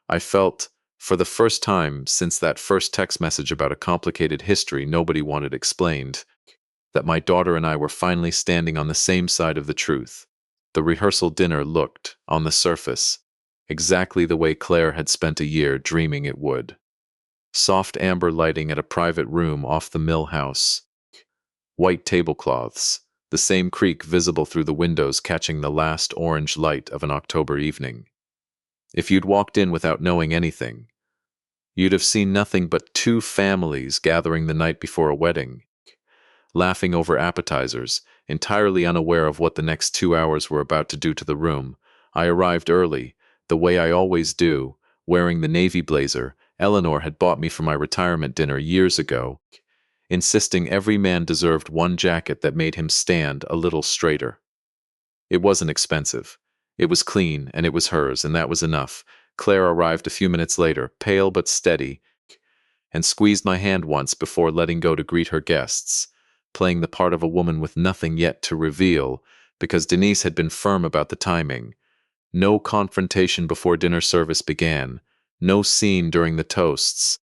I felt, for the first time since that first text message about a complicated history nobody wanted explained, that my daughter and I were finally standing on the same side of the truth. The rehearsal dinner looked, on the surface, exactly the way Claire had spent a year dreaming it would. Soft amber lighting at a private room off the mill house. white tablecloths, the same creek visible through the windows catching the last orange light of an October evening. If you'd walked in without knowing anything, you'd have seen nothing but two families gathering the night before a wedding, laughing over appetizers, entirely unaware of what the next 2 hours were about to do to the room. I arrived early, the way I always do, wearing the navy blazer Eleanor had bought me for my retirement dinner years ago, insisting every man deserved one jacket that made him stand a little straighter. It wasn't expensive. It was clean, and it was hers, and that was enough. Claire arrived a few minutes later, pale but steady, and squeezed my hand once before letting go to greet her guests, playing the part of a woman with nothing yet to reveal, because Denise had been firm about the timing. No confrontation before dinner service began, no scene during the toasts,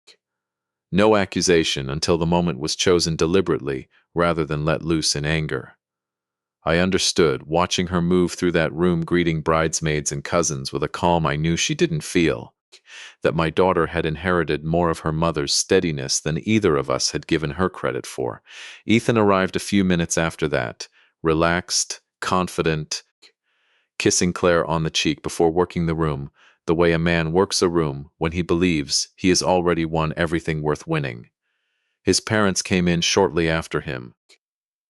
no accusation until the moment was chosen deliberately rather than let loose in anger. I understood, watching her move through that room greeting bridesmaids and cousins with a calm I knew she didn't feel, that my daughter had inherited more of her mother's steadiness than either of us had given her credit for. Ethan arrived a few minutes after that, relaxed, confident, kissing Claire on the cheek before working the room, the way a man works a room when he believes he has already won everything worth winning. His parents came in shortly after him.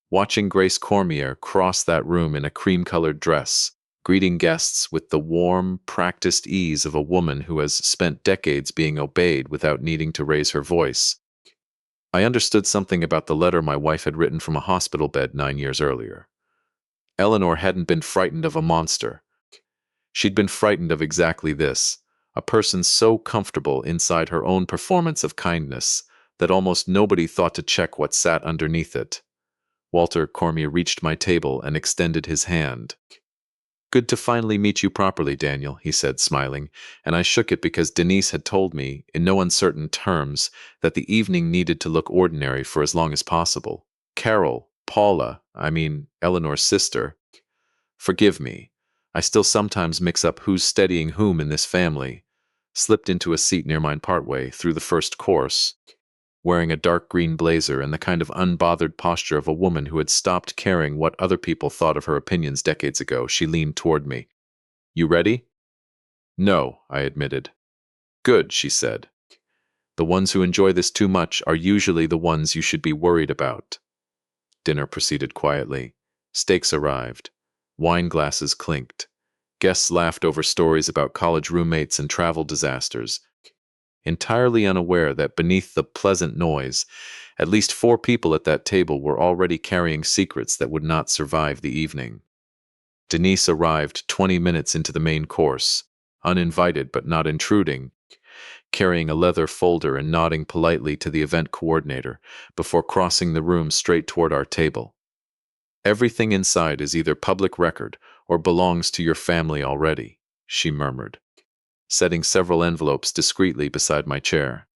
Watching Grace Cormier cross that room in a cream-colored dress, greeting guests with the warm, practiced ease of a woman who has spent decades being obeyed without needing to raise her voice, I understood something about the letter my wife had written from a hospital bed 9 years earlier. Eleanor hadn't been frightened of a monster. She'd been frightened of exactly this, a person so comfortable inside her own performance of kindness that almost nobody thought to check what sat underneath it. Walter Cormier reached my table and extended his hand. "Good to finally meet you properly, Daniel," he said, smiling, and I shook it because Denise had told me, in no uncertain terms, that the evening needed to look ordinary for as long as possible. Eleanor's sister. Forgive me. I still sometimes mix up who's steadying whom in this family. Slipped into a seat near mine partway through the first course, wearing a dark green blazer and the kind of unbothered posture of a woman who had stopped caring what other people thought of her opinions decades ago. She leaned toward me. "You ready?" "No," I admitted. "Good," she said. "The ones who enjoy this too much are usually the ones you should be worried about." Dinner proceeded quietly. Steaks arrived. Wine glasses clinked. Guests laughed over stories about college roommates and travel disasters, entirely unaware that beneath the pleasant noise, at least 4 people at that table were already carrying secrets that would not survive the evening. Denise arrived 20 minutes into the main course, uninvited but not intruding, carrying a leather folder and nodding politely to the event coordinator before crossing the room straight toward our table. "Everything inside is either public record or belongs to your family already," she murmured, setting several envelopes discreetly beside my chair.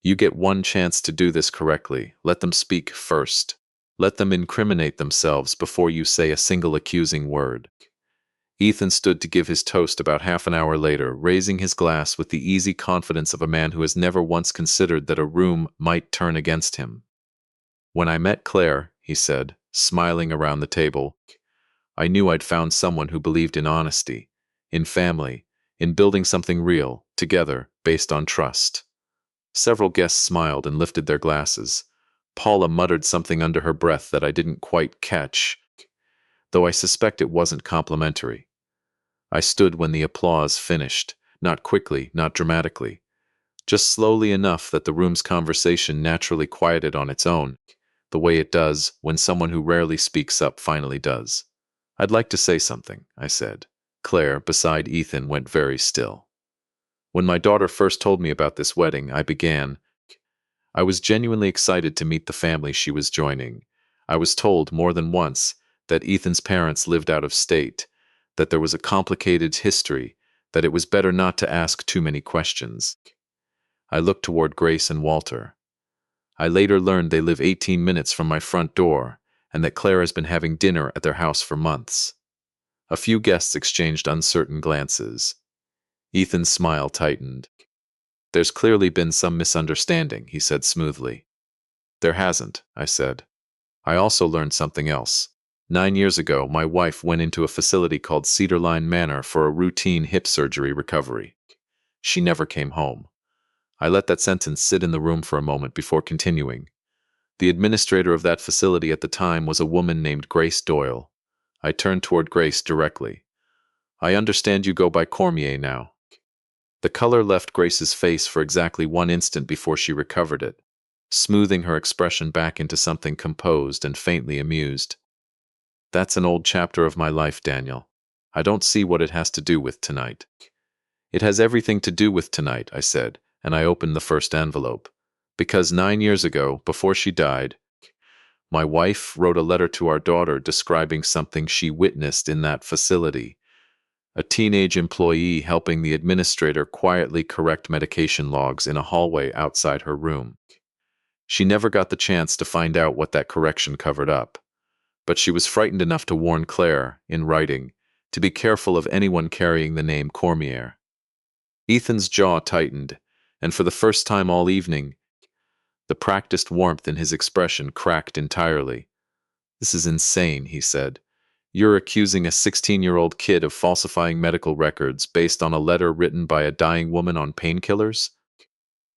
"You get one chance to do this correctly. Let them speak first. Let them incriminate themselves before you say a single accusing word." Ethan stood to give his toast about half an hour later, raising his glass with the easy confidence of a man who has never once considered that a room might turn against him. "When I met Claire," he said, smiling around the table, "I knew I'd found someone who believed in honesty, in family, in building something real, together, based on trust." Several guests smiled and lifted their glasses. Paula muttered something under her breath that I didn't quite catch, though I suspect it wasn't complimentary. I stood when the applause finished, not quickly, not dramatically, just slowly enough that the room's conversation naturally quieted on its own, the way it does when someone who rarely speaks up finally does. "I'd like to say something," I said. Claire, beside Ethan, went very still. "When my daughter first told me about this wedding, I began. I was genuinely excited to meet the family she was joining. I was told more than once that Ethan's parents lived out of state, that there was a complicated history, that it was better not to ask too many questions." I looked toward Grace and Walter. I later learned they live 18 minutes from my front door, and that Claire has been having dinner at their house for months. A few guests exchanged uncertain glances. Ethan's smile tightened. "There's clearly been some misunderstanding," he said smoothly. "There hasn't," I said. I also learned something else. 9 years ago, my wife went into a facility called Cedarline Manor for a routine hip surgery recovery. She never came home. I let that sentence sit in the room for a moment before continuing. The administrator of that facility at the time was a woman named Grace Doyle. I turned toward Grace directly. I understand you go by Cormier now. The color left Grace's face for exactly 1 instant before she recovered it, smoothing her expression back into something composed and faintly amused. That's an old chapter of my life, Daniel. I don't see what it has to do with tonight. It has everything to do with tonight, I said, and I opened the first envelope. Because 9 years ago, before she died, my wife wrote a letter to our daughter describing something she witnessed in that facility. A teenage employee helping the administrator quietly correct medication logs in a hallway outside her room. She never got the chance to find out what that correction covered up, but she was frightened enough to warn Claire, in writing, to be careful of anyone carrying the name Cormier. Ethan's jaw tightened, and for the first time all evening, the practiced warmth in his expression cracked entirely. "This is insane," he said. "You're accusing a 16-year-old kid of falsifying medical records based on a letter written by a dying woman on painkillers?"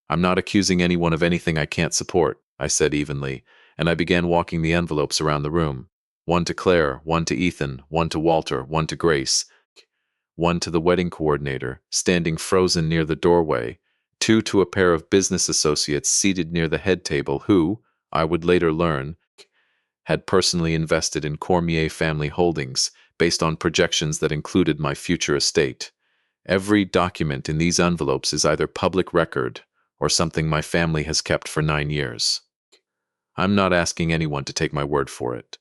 "I'm not accusing anyone of anything I can't support," I said evenly, and I began walking the envelopes around the room. One to Claire, one to Ethan, one to Walter, one to Grace, one to the wedding coordinator, standing frozen near the doorway, two to a pair of business associates seated near the head table who, I would later learn, had personally invested in Cormier family holdings based on projections that included my future estate. Every document in these envelopes is either public record or something my family has kept for 9 years. I'm not asking anyone to take my word for it.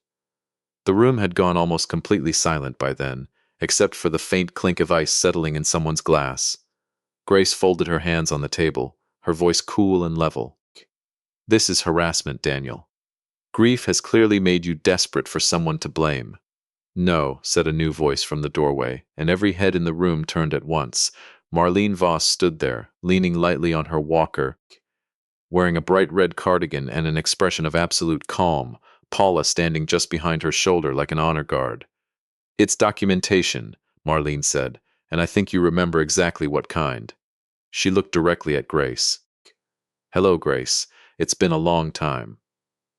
The room had gone almost completely silent by then, except for the faint clink of ice settling in someone's glass. Grace folded her hands on the table, her voice cool and level. "This is harassment, Daniel. Grief has clearly made you desperate for someone to blame." "No," said a new voice from the doorway, and every head in the room turned at once. Marlene Voss stood there, leaning lightly on her walker, wearing a bright red cardigan and an expression of absolute calm, Paula standing just behind her shoulder like an honor guard. "It's documentation," Marlene said, "and I think you remember exactly what kind." She looked directly at Grace. "Hello, Grace. It's been a long time."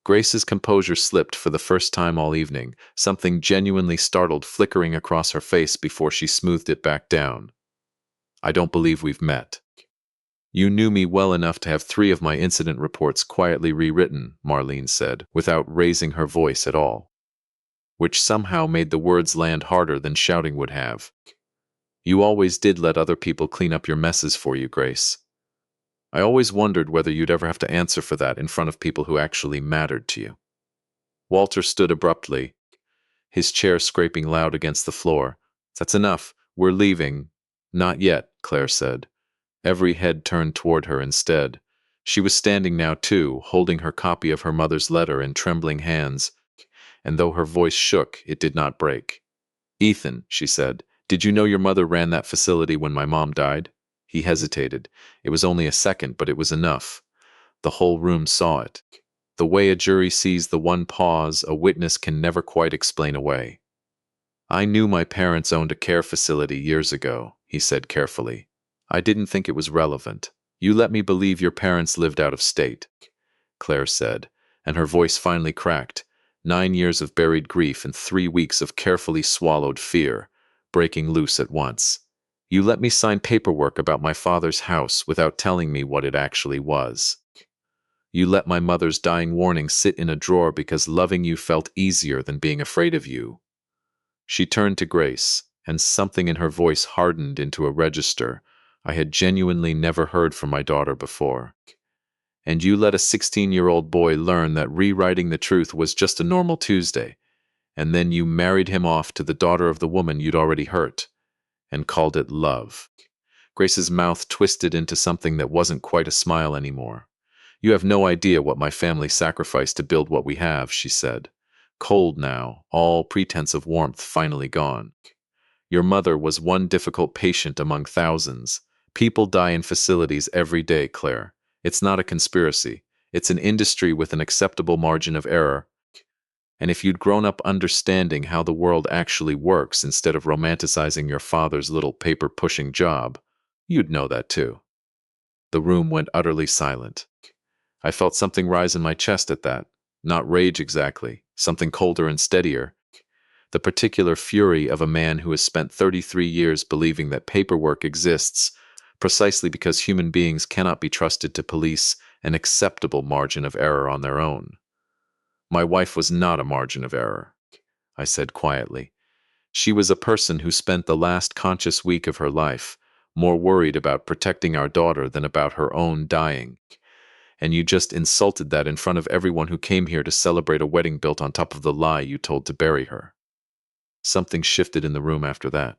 Grace's composure slipped for the first time all evening, something genuinely startled flickering across her face before she smoothed it back down. "I don't believe we've met." "You knew me well enough to have 3 of my incident reports quietly rewritten," Marlene said, without raising her voice at all, which somehow made the words land harder than shouting would have. "You always did let other people clean up your messes for you, Grace. I always wondered whether you'd ever have to answer for that in front of people who actually mattered to you." Walter stood abruptly, his chair scraping loud against the floor. "That's enough. We're leaving." "Not yet," Claire said. Every head turned toward her instead. She was standing now, too, holding her copy of her mother's letter in trembling hands, and though her voice shook, it did not break. "Ethan," she said, "did you know your mother ran that facility when my mom died?" He hesitated. It was only a second, but it was enough. The whole room saw it. The way a jury sees the one pause a witness can never quite explain away. "I knew my parents owned a care facility years ago," he said carefully. "I didn't think it was relevant. You let me believe your parents lived out of state," Claire said, and her voice finally cracked. 9 years of buried grief and 3 weeks of carefully swallowed fear, breaking loose at once. "You let me sign paperwork about my father's house without telling me what it actually was. You let my mother's dying warning sit in a drawer because loving you felt easier than being afraid of you." She turned to Grace, and something in her voice hardened into a register I had genuinely never heard from my daughter before. "And you let a 16-year-old boy learn that rewriting the truth was just a normal Tuesday, and then you married him off to the daughter of the woman you'd already hurt, and called it love." Grace's mouth twisted into something that wasn't quite a smile anymore. "You have no idea what my family sacrificed to build what we have," she said. Cold now, all pretense of warmth finally gone. "Your mother was one difficult patient among thousands. People die in facilities every day, Claire. It's not a conspiracy. It's an industry with an acceptable margin of error." And if you'd grown up understanding how the world actually works instead of romanticizing your father's little paper-pushing job, you'd know that too. The room went utterly silent. I felt something rise in my chest at that. Not rage exactly, something colder and steadier. The particular fury of a man who has spent 33 years believing that paperwork exists precisely because human beings cannot be trusted to police an acceptable margin of error on their own. My wife was not a margin of error, I said quietly. She was a person who spent the last conscious week of her life more worried about protecting our daughter than about her own dying. And you just insulted that in front of everyone who came here to celebrate a wedding built on top of the lie you told to bury her. Something shifted in the room after that.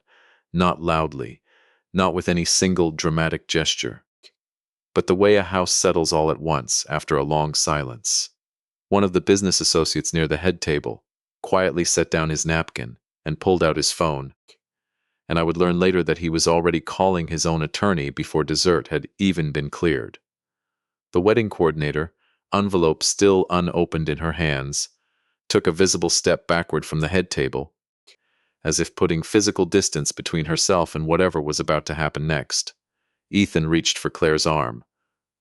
Not loudly, not with any single dramatic gesture, but the way a house settles all at once after a long silence. One of the business associates near the head table quietly set down his napkin and pulled out his phone, and I would learn later that he was already calling his own attorney before dessert had even been cleared. The wedding coordinator, envelope still unopened in her hands, took a visible step backward from the head table, as if putting physical distance between herself and whatever was about to happen next. Ethan reached for Claire's arm.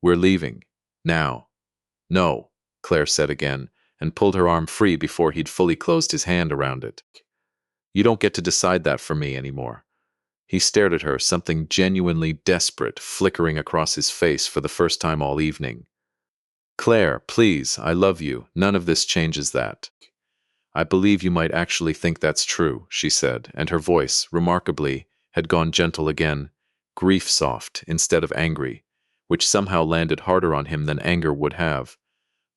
"We're leaving. Now." "No," Claire said again, and pulled her arm free before he'd fully closed his hand around it. "You don't get to decide that for me anymore." He stared at her, something genuinely desperate flickering across his face for the first time all evening. "Claire, please, I love you. None of this changes that." "I believe you might actually think that's true," she said, and her voice, remarkably, had gone gentle again, grief-soft instead of angry, which somehow landed harder on him than anger would have.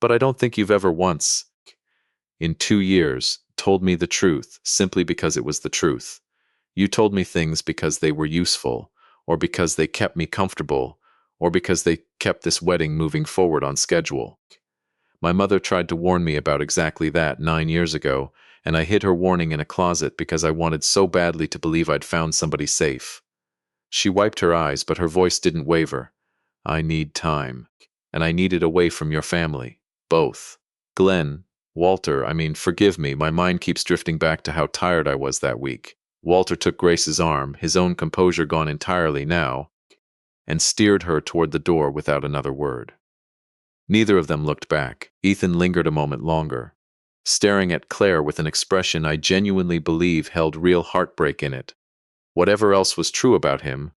"But I don't think you've ever once, in 2 years, told me the truth simply because it was the truth. You told me things because they were useful, or because they kept me comfortable, or because they kept this wedding moving forward on schedule. My mother tried to warn me about exactly that 9 years ago, and I hid her warning in a closet because I wanted so badly to believe I'd found somebody safe." She wiped her eyes, but her voice didn't waver. "I need time, and I need it away from your family. Both. Glenn, Walter, forgive me, my mind keeps drifting back to how tired I was that week." Walter took Grace's arm, his own composure gone entirely now, and steered her toward the door without another word. Neither of them looked back. Ethan lingered a moment longer, staring at Claire with an expression I genuinely believe held real heartbreak in it. Whatever else was true about him.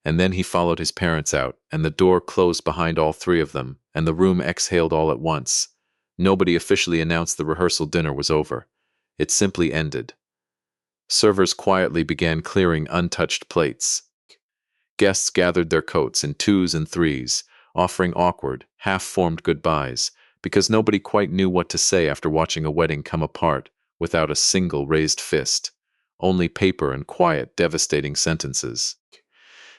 And then he followed his parents out, and the door closed behind all three of them, and the room exhaled all at once. Nobody officially announced the rehearsal dinner was over. It simply ended. Servers quietly began clearing untouched plates. Guests gathered their coats in twos and threes, offering awkward, half-formed goodbyes, because nobody quite knew what to say after watching a wedding come apart without a single raised fist. Only paper and quiet, devastating sentences.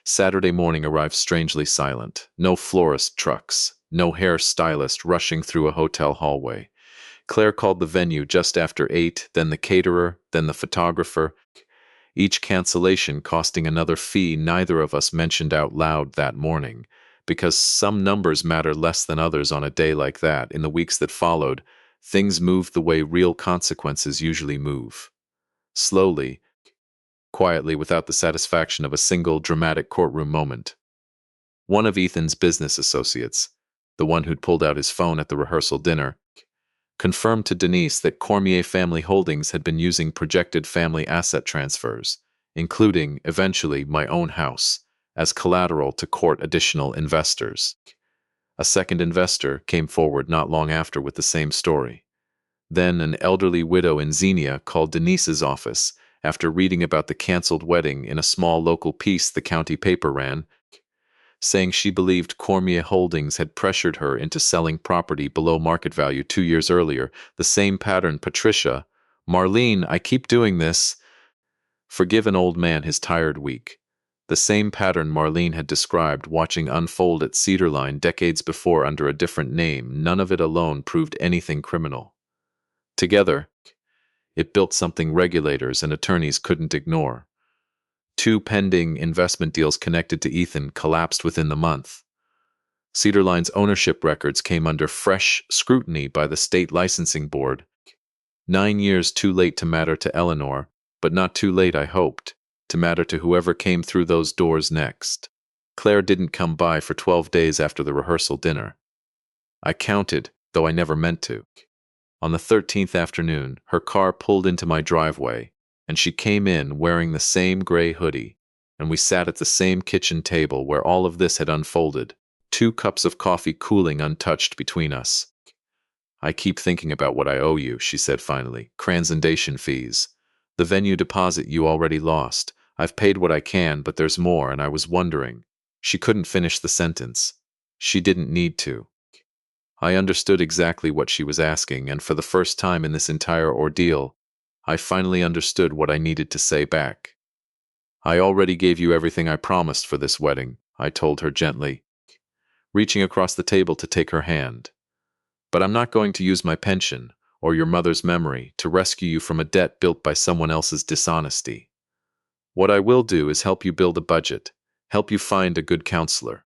Saturday morning arrived strangely silent. No florist trucks, no hair stylist rushing through a hotel hallway. Claire called the venue just after 8, then the caterer, then the photographer, each cancellation costing another fee neither of us mentioned out loud that morning, because some numbers matter less than others on a day like that. In the weeks that followed, things moved the way real consequences usually move. Slowly, quietly, without the satisfaction of a single dramatic courtroom moment. One of Ethan's business associates, the one who'd pulled out his phone at the rehearsal dinner, confirmed to Denise that Cormier Family Holdings had been using projected family asset transfers, including, eventually, my own house, as collateral to court additional investors. A second investor came forward not long after with the same story. Then an elderly widow in Xenia called Denise's office after reading about the canceled wedding in a small local piece the county paper ran, saying she believed Cormier Holdings had pressured her into selling property below market value 2 years earlier. The same pattern Patricia, "Marlene, I keep doing this. Forgive an old man his tired week." The same pattern Marlene had described watching unfold at Cedarline decades before under a different name. None of it alone proved anything criminal. Together, it built something regulators and attorneys couldn't ignore. 2 pending investment deals connected to Ethan collapsed within the month. Cedarline's ownership records came under fresh scrutiny by the state licensing board, 9 years too late to matter to Eleanor, but not too late, I hoped, to matter to whoever came through those doors next. Claire didn't come by for 12 days after the rehearsal dinner. I counted, though I never meant to. On the 13th afternoon, her car pulled into my driveway, and she came in wearing the same gray hoodie, and we sat at the same kitchen table where all of this had unfolded, 2 cups of coffee cooling untouched between us. I keep thinking about what I owe you, she said finally. Transandation fees. The venue deposit you already lost. I've paid what I can, but there's more, and I was wondering. She couldn't finish the sentence. She didn't need to. I understood exactly what she was asking, and for the first time in this entire ordeal, I finally understood what I needed to say back. I already gave you everything I promised for this wedding, I told her gently, reaching across the table to take her hand. But I'm not going to use my pension, or your mother's memory, to rescue you from a debt built by someone else's dishonesty. What I will do is help you build a budget, help you find a good counselor,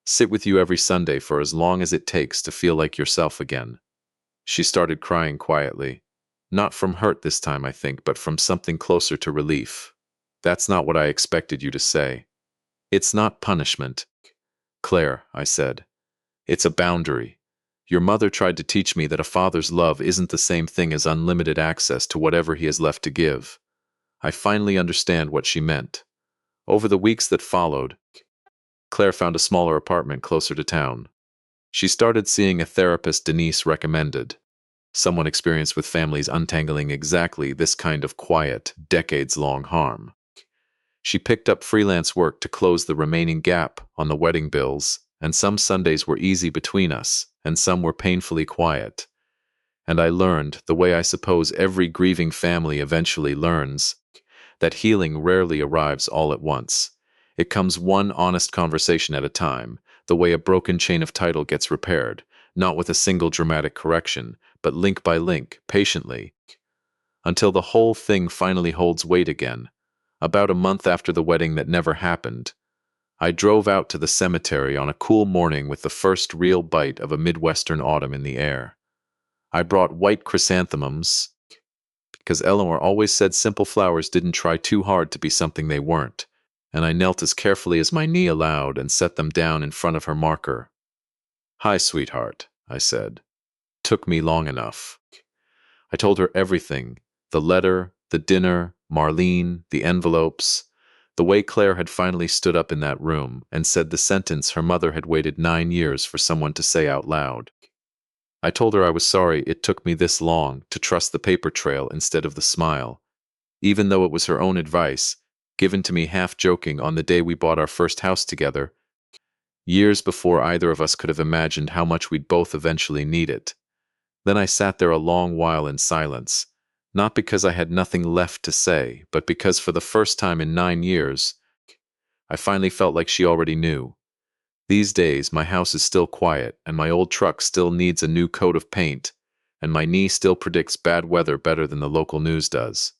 sit with you every Sunday for as long as it takes to feel like yourself again. She started crying quietly. Not from hurt this time, I think, but from something closer to relief. That's not what I expected you to say. It's not punishment, Claire, I said. It's a boundary. Your mother tried to teach me that a father's love isn't the same thing as unlimited access to whatever he has left to give. I finally understand what she meant. Over the weeks that followed, Claire found a smaller apartment closer to town. She started seeing a therapist Denise recommended, someone experienced with families untangling exactly this kind of quiet, decades-long harm. She picked up freelance work to close the remaining gap on the wedding bills, and some Sundays were easy between us, and some were painfully quiet. And I learned, the way I suppose every grieving family eventually learns, that healing rarely arrives all at once. It comes one honest conversation at a time, the way a broken chain of title gets repaired, not with a single dramatic correction, but link by link, patiently, until the whole thing finally holds weight again. About a month after the wedding that never happened, I drove out to the cemetery on a cool morning with the first real bite of a Midwestern autumn in the air. I brought white chrysanthemums, because Eleanor always said simple flowers didn't try too hard to be something they weren't, and I knelt as carefully as my knee allowed and set them down in front of her marker. "Hi, sweetheart," I said. "Took me long enough." I told her everything, the letter, the dinner, Marlene, the envelopes, the way Claire had finally stood up in that room and said the sentence her mother had waited 9 years for someone to say out loud. I told her I was sorry it took me this long to trust the paper trail instead of the smile, even though it was her own advice, given to me half-joking on the day we bought our first house together, years before either of us could have imagined how much we'd both eventually need it. Then I sat there a long while in silence, not because I had nothing left to say, but because for the first time in 9 years, I finally felt like she already knew. These days, my house is still quiet, and my old truck still needs a new coat of paint, and my knee still predicts bad weather better than the local news does.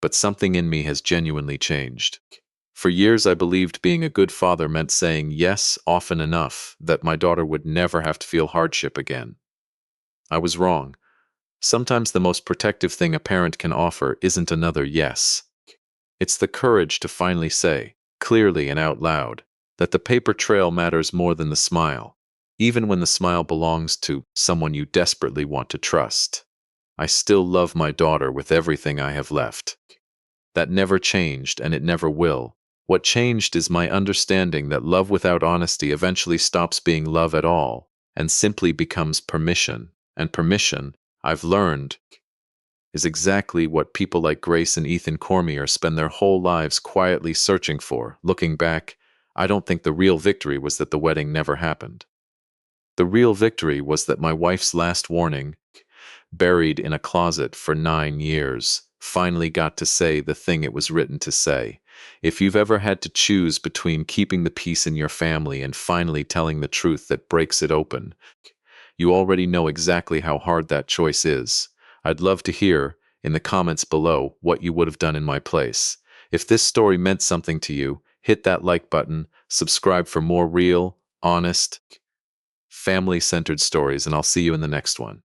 But something in me has genuinely changed. For years, I believed being a good father meant saying yes often enough that my daughter would never have to feel hardship again. I was wrong. Sometimes the most protective thing a parent can offer isn't another yes. It's the courage to finally say, clearly and out loud, that the paper trail matters more than the smile, even when the smile belongs to someone you desperately want to trust. I still love my daughter with everything I have left. That never changed, and it never will. What changed is my understanding that love without honesty eventually stops being love at all, and simply becomes permission. And permission, I've learned, is exactly what people like Grace and Ethan Cormier spend their whole lives quietly searching for. Looking back, I don't think the real victory was that the wedding never happened. The real victory was that my wife's last warning, buried in a closet for 9 years, finally got to say the thing it was written to say. If you've ever had to choose between keeping the peace in your family and finally telling the truth that breaks it open, you already know exactly how hard that choice is. I'd love to hear, in the comments below, what you would have done in my place. If this story meant something to you, hit that like button, subscribe for more real, honest, family-centered stories, and I'll see you in the next one.